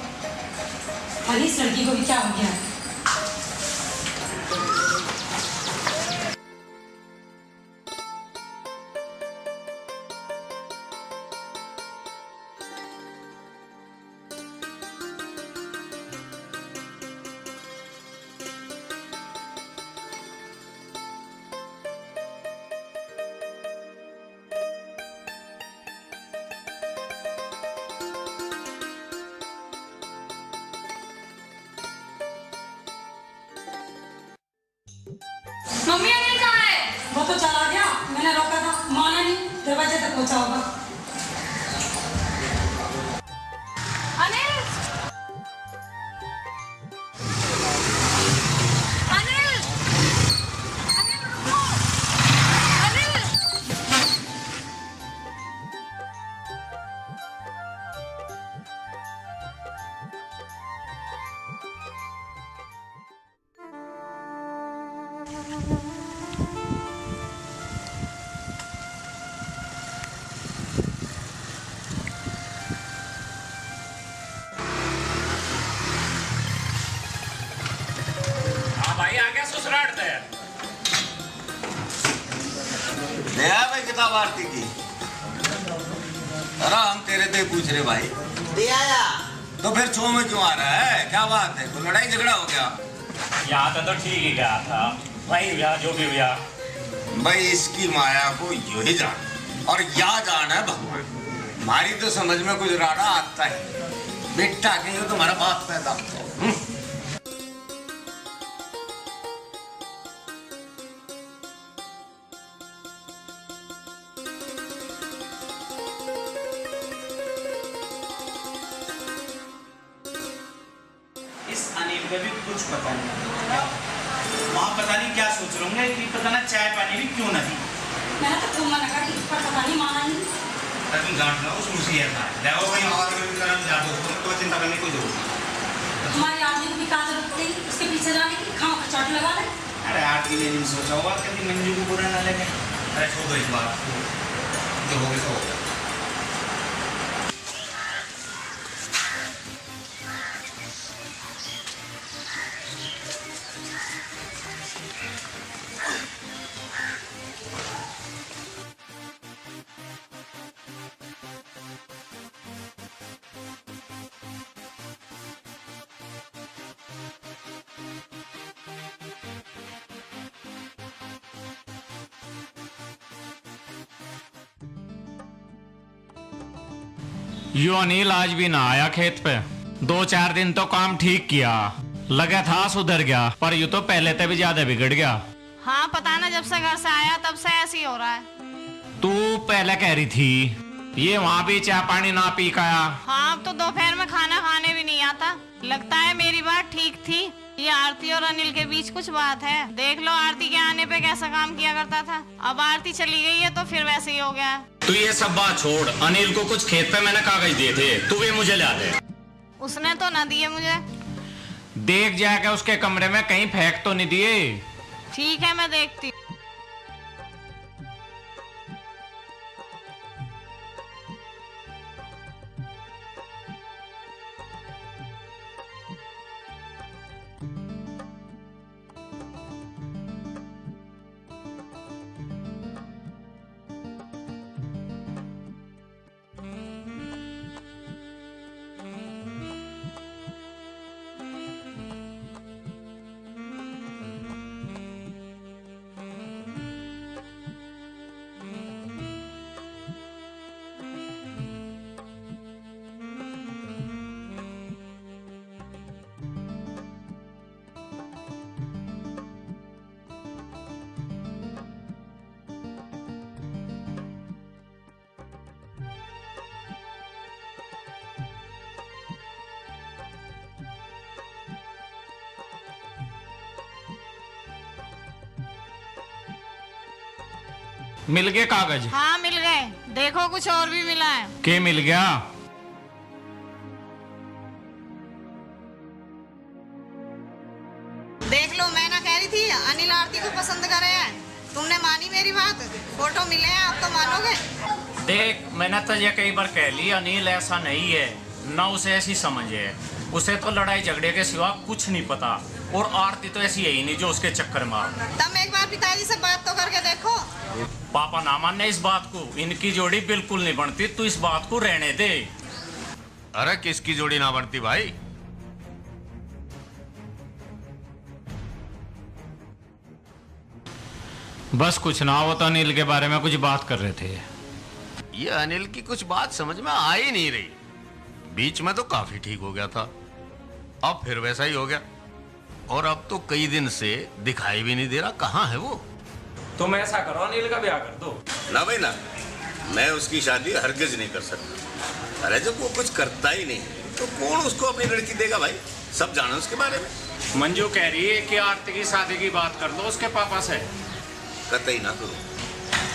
अरे इस लड़की को भी क्या हो गया? मम्मी अनिल कहाँ है? वो तो चला गया, मैंने रोका था, माना नहीं, दरवाजे तक पहुंचा होगा। अनिल, अनिल, अनिल रुको, अनिल। भाई आ गया ससुराल से। ले आया भाई किताब आरती की? अरे हम तेरे से पूछ रहे भाई। ले आया। तो फिर छो में क्यों आ रहा है? क्या बात है? कोई लड़ाई झगड़ा हो गया? यहाँ तो ठीक ही गया था भाई, भैया जो भी भैया। भाई इसकी माया को यूं ही जान और या जान है भगवान। हमारी तो समझ में कुछ राड़ा आता है। बेटा कहीं तुम्हारा बाप पैदा अनिल का भी कुछ पता नहीं, वहाँ पता नहीं क्या सोच रहे होंगे कि पता ना चाय पानी भी क्यों नहीं। मैंने तो खूब मना करी, पर पता नहीं माना नहीं। तुम जान लो उस मुझे था देखो भाई और भी करम जा दो, तो चिंता करने की कोई जरूरत नहीं। हमारी आदमी को भी कहा जरूरत पड़ी उसके पीछे जाने की, खाओ पर चोट लगा ले। अरे आज के लिए नहीं सोचा होगा कभी मंजू को बुरा ना लगे। अरे छोड़ दो इस बार, जो हो गया तो हो गया। यो अनिल आज भी ना आया खेत पे। 2-4 दिन तो काम ठीक किया, लगा था सुधर गया, पर यू तो पहले से भी ज्यादा बिगड़ गया। हाँ पता ना, जब से घर से आया तब से ऐसे ही हो रहा है। तू पहले कह रही थी ये वहाँ भी चाय पानी ना पी का। हाँ अब तो दोपहर में खाना खाने भी नहीं आता। लगता है मेरी बात ठीक थी, ये आरती और अनिल के बीच कुछ बात है। देख लो आरती के आने पे कैसा काम किया करता था, अब आरती चली गई है तो फिर वैसे ही हो गया। तू ये सब बात छोड़, अनिल को कुछ खेत पे मैंने कागज दिए थे, तू भी मुझे ला दे। उसने तो ना दिए मुझे। देख जाके उसके कमरे में कहीं फेंक तो नहीं दिए। ठीक है मैं देखती हूँ। मिल गए कागज? हाँ मिल गए। देखो कुछ और भी मिला है। के मिल गया? देख लो, मैं ना कह रही थी अनिल आरती को पसंद कर रहे हैं, तुमने मानी मेरी बात। फोटो मिले हैं, अब तो मानोगे। देख मैंने तो ये कई बार कह ली, अनिल ऐसा नहीं है, ना उसे ऐसी समझ है। उसे तो लड़ाई झगड़े के सिवा कुछ नहीं पता, और आरती तो ऐसी है ही नहीं जो उसके चक्कर मार। तुम एक बार पिताजी से बात तो करके देखो। पापा ना माने इस बात को, इनकी जोड़ी बिल्कुल नहीं बनती, तू इस बात को रहने दे। अरे किसकी जोड़ी ना बनती भाई? बस कुछ ना, वो तो अनिल के बारे में कुछ बात कर रहे थे। ये अनिल की कुछ बात समझ में आ ही नहीं रही। बीच में तो काफी ठीक हो गया था, अब फिर वैसा ही हो गया, और अब तो कई दिन से दिखाई भी नहीं दे रहा। कहाँ है वो? तुम ऐसा करो, अनिल का ब्याह कर दो ना भाई ना, मैं उसकी शादी हरगिज नहीं कर सकता। अरे जब वो कुछ करता ही नहीं तो कौन उसको अपनी लड़की देगा भाई? सब जाना उसके बारे में। मंजू कह रही है कि आरती की शादी की बात कर दो उसके पापा से। कतई ना करो,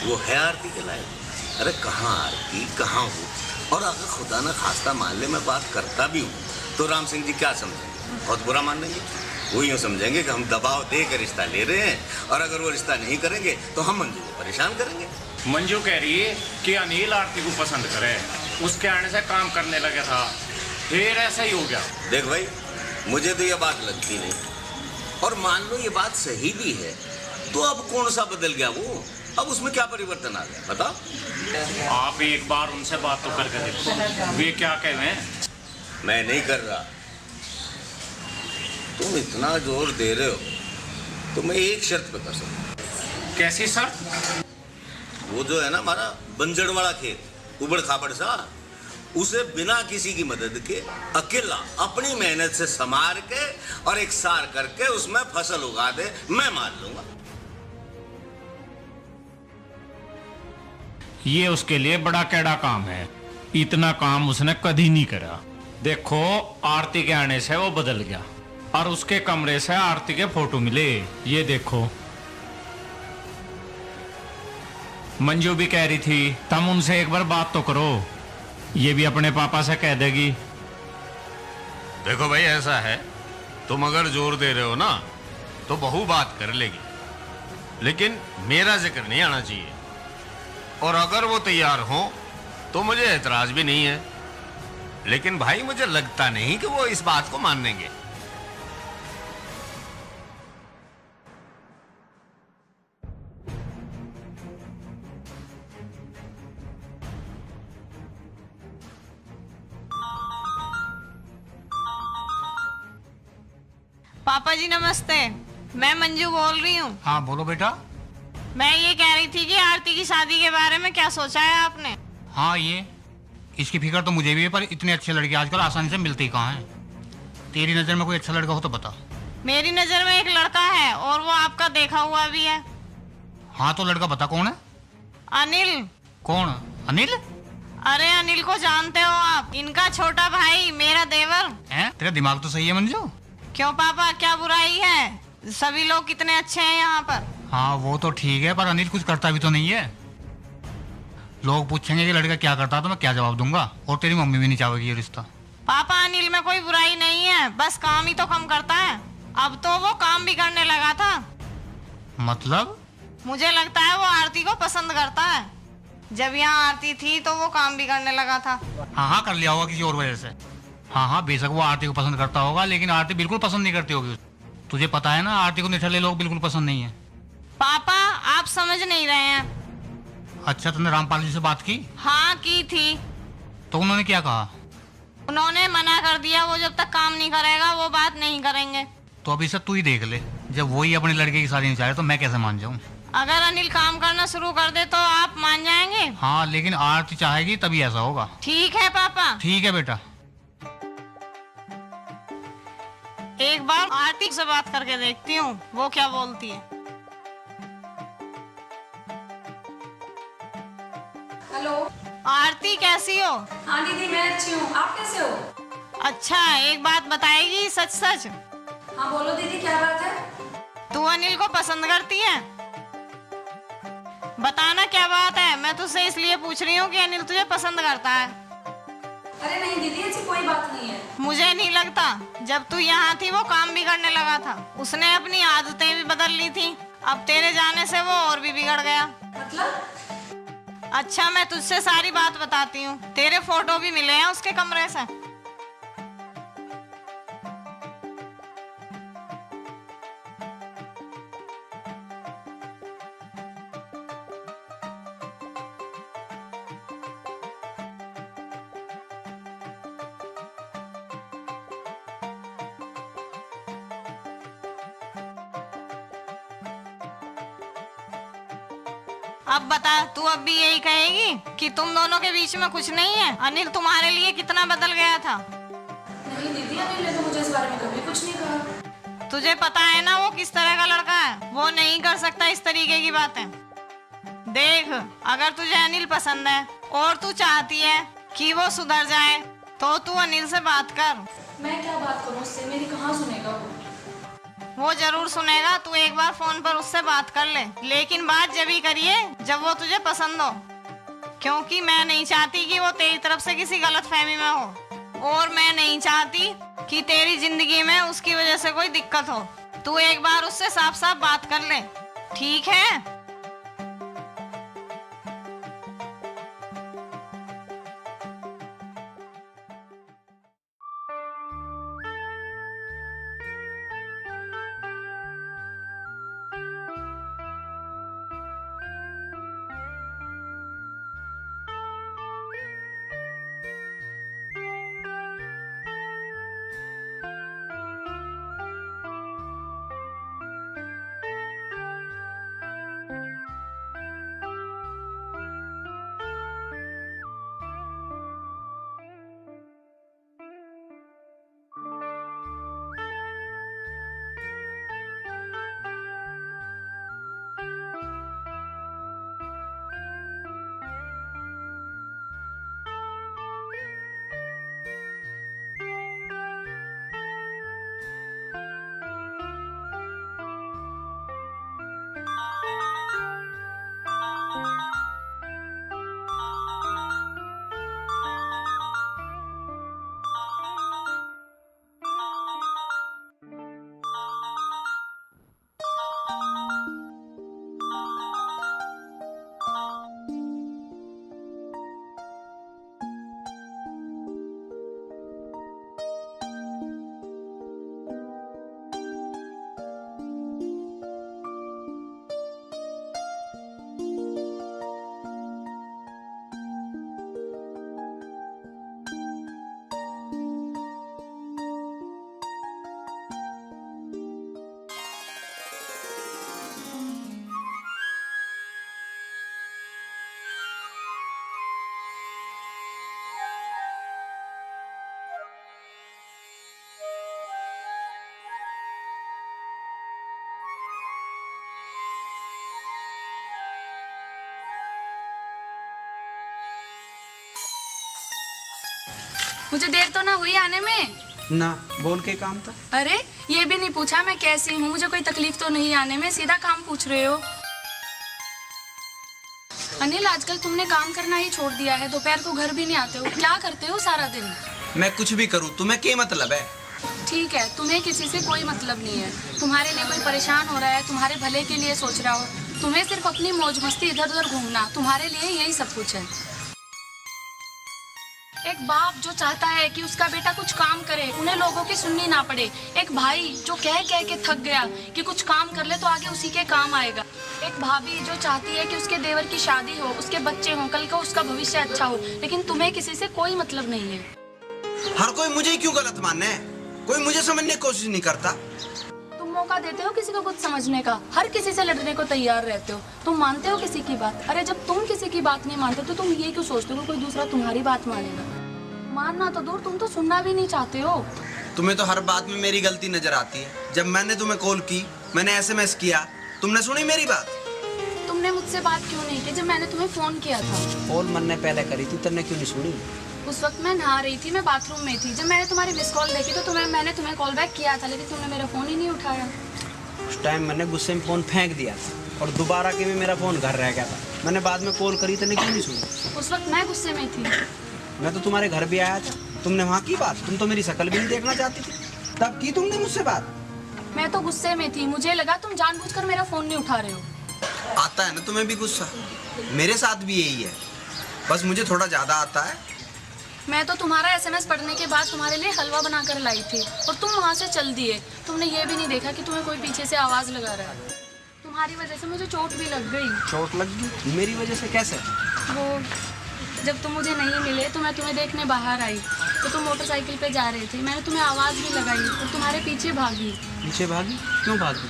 वो है आरती के लायक। अरे कहाँ आरती, कहाँ हो? और अगर खुदा ना खास्ता मान ले मैं बात करता भी हूँ तो राम सिंह जी क्या समझेंगे? बहुत बुरा मान लेंगे। वो यूँ समझेंगे कि हम दबाव दे कर रिश्ता ले रहे हैं, और अगर वो रिश्ता नहीं करेंगे तो हम मंजू को परेशान करेंगे। मंजू कह रही है कि अनिल आरती को पसंद करे, उसके आने से काम करने लगा था, फिर ऐसा ही हो गया। देख भाई, मुझे तो ये बात लगती नहीं, और मान लो ये बात सही भी है तो अब कौन सा बदल गया वो? अब उसमें क्या परिवर्तन आ गया बताओ? आप एक बार उनसे बात तो करके देखो, वे क्या कह रहे हैं। मैं नहीं कर रहा। तुम इतना जोर दे रहे हो तो मैं एक शर्त पे कर सकता। कैसी शर्त? वो जो है ना हमारा बंजड़ वाला खेत, उबड़ खाबड़ सा, उसे बिना किसी की मदद के अकेला अपनी मेहनत से संवार के और एक सार करके उसमें फसल उगा दे, मैं मान लूंगा। ये उसके लिए बड़ा कैड़ा काम है, इतना काम उसने कभी नहीं करा। देखो आरती के आने से वो बदल गया, और उसके कमरे से आरती के फोटो मिले, ये देखो। मंजू भी कह रही थी तुम उनसे एक बार बात तो करो, ये भी अपने पापा से कह देगी। देखो भाई ऐसा है, तुम अगर जोर दे रहे हो ना तो बहू बात कर लेगी, लेकिन मेरा जिक्र नहीं आना चाहिए, और अगर वो तैयार हो तो मुझे एतराज भी नहीं है, लेकिन भाई मुझे लगता नहीं कि वो इस बात को मान लेंगे। पापा जी नमस्ते, मैं मंजू बोल रही हूँ। हाँ बोलो बेटा। मैं ये कह रही थी कि आरती की शादी के बारे में क्या सोचा है आपने? हाँ ये इसकी फिक्र तो मुझे भी है, पर इतने अच्छे लड़के आजकल आसानी से मिलते ही कहाँ हैं। तेरी नज़र में कोई अच्छा लड़का हो तो बता। मेरी नजर में एक लड़का है और वो आपका देखा हुआ भी है। हाँ तो लड़का बता कौन है? अनिल। कौन अनिल? अरे अनिल को जानते हो आप, इनका छोटा भाई, मेरा देवर है। तेरा दिमाग तो सही है मंजू। क्यों पापा, क्या बुराई है? सभी लोग कितने अच्छे हैं यहाँ पर। हाँ वो तो ठीक है, पर अनिल कुछ करता भी तो नहीं है। लोग पूछेंगे कि लड़का क्या करता तो मैं क्या जवाब दूंगा, और तेरी मम्मी भी नहीं चाहेगी ये रिश्ता। पापा अनिल में कोई बुराई नहीं है, बस काम ही तो कम करता है। अब तो वो काम भी करने लगा था। मतलब? मुझे लगता है वो आरती को पसंद करता है। जब यहाँ आरती थी तो वो काम भी करने लगा था। हाँ कर लिया होगा किसी और वजह से। हाँ बेशक वो आरती को पसंद करता होगा, लेकिन आरती बिल्कुल पसंद नहीं करती होगी। तुझे पता है ना आरती को निठल्ले लोग बिल्कुल पसंद नहीं है। पापा आप समझ नहीं रहे हैं। अच्छा तुमने रामपाल जी से बात की? हाँ की थी। तो उन्होंने क्या कहा? उन्होंने मना कर दिया, वो जब तक काम नहीं करेगा वो बात नहीं करेंगे। तो अभी से तू ही देख ले, जब वही अपने लड़के की शादी नहीं चाहे तो मैं कैसे मान जाऊँ? अगर अनिल काम करना शुरू कर दे तो आप मान जाएंगे? हाँ लेकिन आरती चाहेगी तभी ऐसा होगा। ठीक है पापा। ठीक है बेटा। एक बार आरती से बात करके देखती हूँ वो क्या बोलती है। हेलो आरती कैसी हो? हाँ दीदी मैं अच्छी हूँ, आप कैसे हो? अच्छा एक बात बताएगी सच सच? हाँ बोलो दीदी क्या बात है? तू अनिल को पसंद करती है? बताना क्या बात है, मैं तुझसे इसलिए पूछ रही हूँ कि अनिल तुझे पसंद करता है। अरे नहीं दीदी ऐसी कोई बात नहीं है। मुझे नहीं लगता, जब तू यहाँ थी वो काम भी करने लगा था, उसने अपनी आदतें भी बदल ली थी। अब तेरे जाने से वो और भी बिगड़ गया। मतलब? अच्छा मैं तुझसे सारी बात बताती हूँ, तेरे फोटो भी मिले हैं उसके कमरे से। अब बता, तू अब भी यही कहेगी कि तुम दोनों के बीच में कुछ नहीं है? अनिल तुम्हारे लिए कितना बदल गया था। नहीं दीदी अनिल ने तो मुझे इस बारे में कभी कुछ नहीं कहा। तुझे पता है ना वो किस तरह का लड़का है, वो नहीं कर सकता इस तरीके की बातें। देख अगर तुझे अनिल पसंद है और तू चाहती है कि वो सुधर जाए तो तू अनिल से बात कर। मैं क्या बात करूँ उससे, मेरी कहाँ सुनेगा वो जरूर सुनेगा, तू एक बार फोन पर उससे बात कर ले, लेकिन बात जब ही करिए जब वो तुझे पसंद हो, क्योंकि मैं नहीं चाहती कि वो तेरी तरफ से किसी गलतफहमी में हो, और मैं नहीं चाहती कि तेरी जिंदगी में उसकी वजह से कोई दिक्कत हो। तू एक बार उससे साफ साफ बात कर ले, ठीक है? मुझे देर तो ना हुई आने में? ना, बोल के काम था। अरे ये भी नहीं पूछा मैं कैसी हूँ, मुझे कोई तकलीफ तो नहीं आने में, सीधा काम पूछ रहे हो। अनिल आजकल तुमने काम करना ही छोड़ दिया है, दोपहर को घर भी नहीं आते हो, क्या करते हो सारा दिन? मैं कुछ भी करूँ तुम्हें क्या मतलब है? ठीक है, तुम्हें किसी से कोई मतलब नहीं है। तुम्हारे लिए कोई परेशान हो रहा है, तुम्हारे भले के लिए सोच रहा हो, तुम्हें सिर्फ अपनी मौज मस्ती इधर उधर घूमना, तुम्हारे लिए यही सब कुछ है। एक बाप जो चाहता है कि उसका बेटा कुछ काम करे, उन्हें लोगों की सुननी ना पड़े। एक भाई जो कह कह के थक गया कि कुछ काम कर ले तो आगे उसी के काम आएगा। एक भाभी जो चाहती है कि उसके देवर की शादी हो, उसके बच्चे हों, कल को उसका भविष्य अच्छा हो, लेकिन तुम्हें किसी से कोई मतलब नहीं है। हर कोई मुझे क्यों गलत मानना है? कोई मुझे समझने की कोशिश नहीं करता। तुम मौका देते हो किसी को कुछ समझने का, हर किसी से लड़ने को तैयार रहते हो। तुम मानते हो किसी की बात? अरे जब तुम किसी की बात नहीं मानते तो तुम ये क्यों सोचते हो कोई दूसरा तुम्हारी बात मानेगा? मानना तो दूर, तुम तो सुनना भी नहीं चाहते हो। तुम्हें तो हर बात में मेरी गलती नजर आती है। जब मैंने तुम्हें कॉल की, मैंने SMS किया, तुमने सुनी मेरी बात? तुमने मुझसे बात क्यों नहीं की जब मैंने तुम्हें फोन किया था? कॉल मैंने पहले करी थी, तुमने क्यों नहीं सुनी? उस वक्त मैं नहा रही थी, मैं बाथरूम में थी। जब मैंने तुम्हारी मिस कॉल देखी तो मैंने तुम्हें कॉल बैक किया था, लेकिन तुमने मेरा फोन ही नहीं उठाया। उस टाइम मैंने गुस्से में फोन फेंक दिया था और दोबारा के भी मेरा फोन घर रह गया था। मैंने बाद में कॉल करी, तुमने क्यों नहीं सुनी? उस वक्त मैं गुस्से में थी। मैं तो तुम्हारे घर भी आया था, तुमने वहाँ की बात? तुम तो मेरी शक्ल भी नहीं देखना चाहती थी, तब की तुमने मुझसे बात? मैं तो गुस्से में थी, मुझे लगा तुम जानबूझकर मेरा फोन नहीं उठा रहे हो। आता है ना तुम्हें भी गुस्सा, मेरे साथ भी यही है, बस मुझे थोड़ा ज्यादा आता है। मैं तो तुम्हारा SMS पढ़ने के बाद तुम्हारे लिए हलवा बनाकर लाई थी और तुम वहाँ से चल दिए। तुमने ये भी नहीं देखा कि तुम्हें कोई पीछे से आवाज लगा रहा है। तुम्हारी वजह से मुझे चोट भी लग गई। चोट लग गई? मेरी वजह से कैसे? वो जब तुम मुझे नहीं मिले तो मैं तुम्हें देखने बाहर आई तो तुम मोटरसाइकिल पे जा रहे थे। मैंने तुम्हें आवाज भी लगाई और तुम्हारे पीछे भागी। पीछे भागी? क्यों भागी?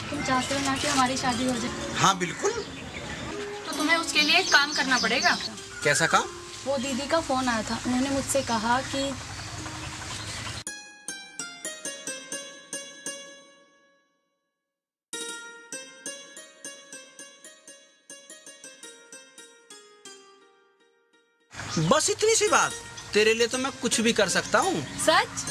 तुम चाहते हो ना कि हमारी शादी हो जाए? हाँ बिल्कुल। तो तुम्हें उसके लिए एक काम करना पड़ेगा। कैसा काम? वो दीदी का फोन आया था, उन्होंने मुझसे कहा कि बस इतनी सी बात? तेरे लिए तो मैं कुछ भी कर सकता हूँ। सच?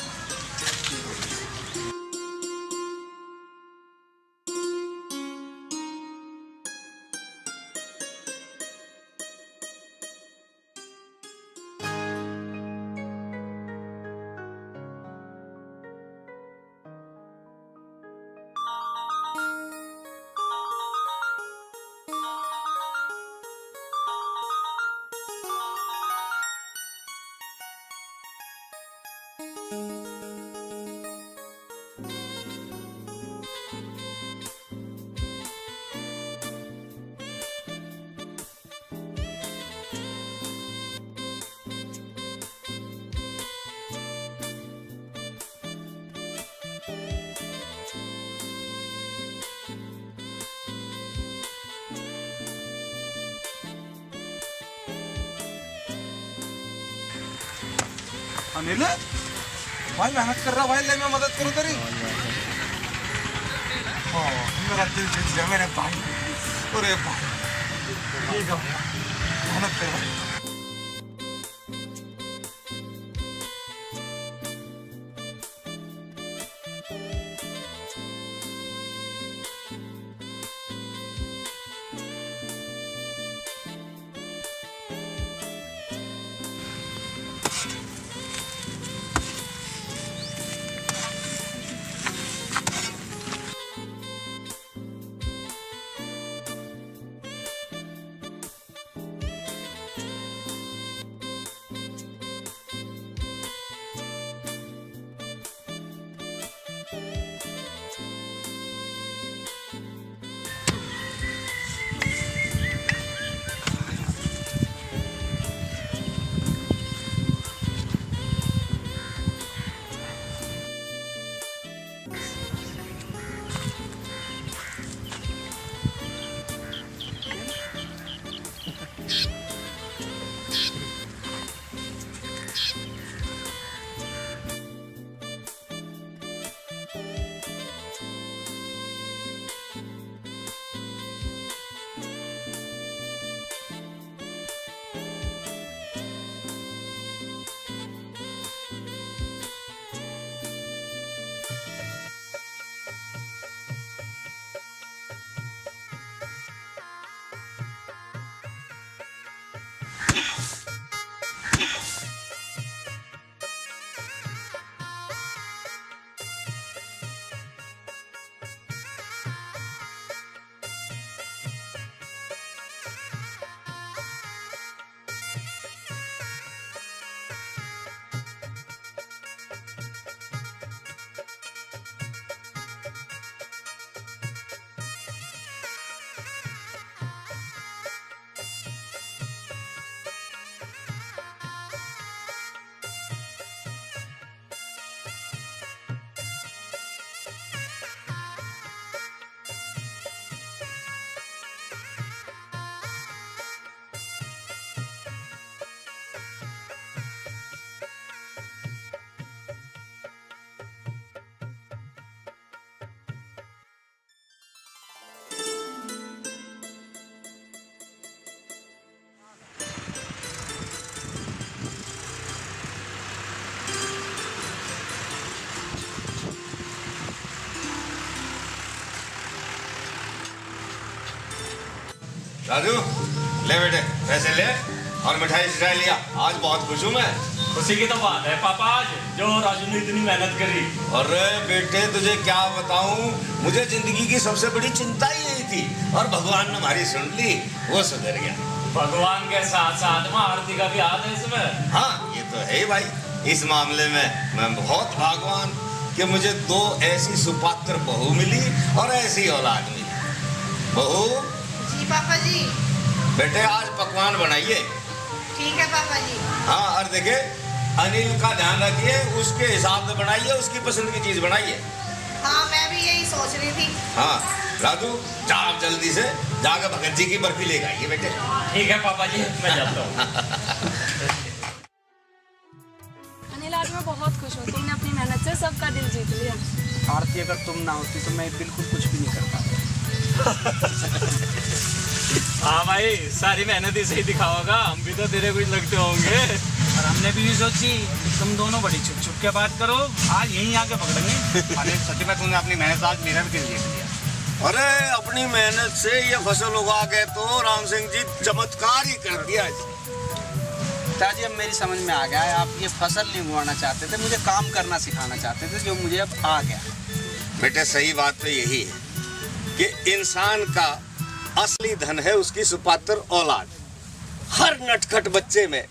अनिल भाई मेहनत कर रहा भाई, ले मैं मदद करूं तेरी। मेरा दिल जीत गया मेरे भाई। अरे भाई ठीक है, मेहनत कर भाई। राजू ले बेटे पैसे ले और मिठाई सिठाई लिया। आज बहुत खुश हूँ मैं। खुशी की तो बात है पापा, आज जो राजू ने इतनी मेहनत करी। अरे बेटे तुझे क्या बताऊं, मुझे जिंदगी की सबसे बड़ी चिंता ही यही थी और भगवान ने हमारी सुन ली, वो सुधर गया। भगवान के साथ साथ में आरती का भी हाथ है इसमें। हाँ ये तो है भाई, इस मामले में मैं बहुत भाग्यवान कि मुझे दो ऐसी सुपात्र बहू मिली और ऐसी औलाद मिली। बहू जी पापा जी। बेटे आज पकवान बनाइए। ठीक है पापा जी। हाँ और देखे अनिल का ध्यान रखिए, उसके हिसाब से बनाइए, उसकी पसंद की चीज बनाइए। हाँ मैं भी यही सोच रही थी। हाँ राजू जा जल्दी से जाकर भगत जी की बर्फी लेकर आइए बेटे। ठीक है पापा जी मैं जाता हूँ। अनिल आज मैं बहुत खुश हूँ, तुमने अपनी मेहनत से सबका दिल जीत लिया। आरती अगर तुम ना होती तो मैं बिल्कुल कुछ भी नहीं कर पाता। हाँ भाई सारी मेहनत इसे ही दिखाओगा, हम भी तो तेरे कुछ लगते होंगे। और हमने भी सोची तुम दोनों बड़ी छुप छुप के बात करो, आज यहीं आके पकड़ेंगे। अरे सच में तुमने अपनी मेहनत आज मेरा भी दिल जीत लिया। अरे अपनी मेहनत से ये फसल उगा के तो राम सिंह जी चमत्कार ही कर दिया। पिताजी अब मेरी समझ में आ गया है, आप ये फसल नहीं उगाना चाहते थे, मुझे काम करना सिखाना चाहते थे, जो मुझे अब आ गया। बेटे सही बात तो यही है कि इंसान का असली धन है उसकी सुपात्र औलाद। हर नटखट बच्चे में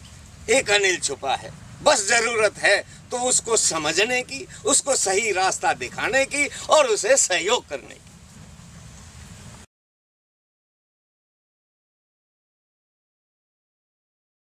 एक अनिल छुपा है, बस जरूरत है तो उसको समझने की, उसको सही रास्ता दिखाने की और उसे सहयोग करने की।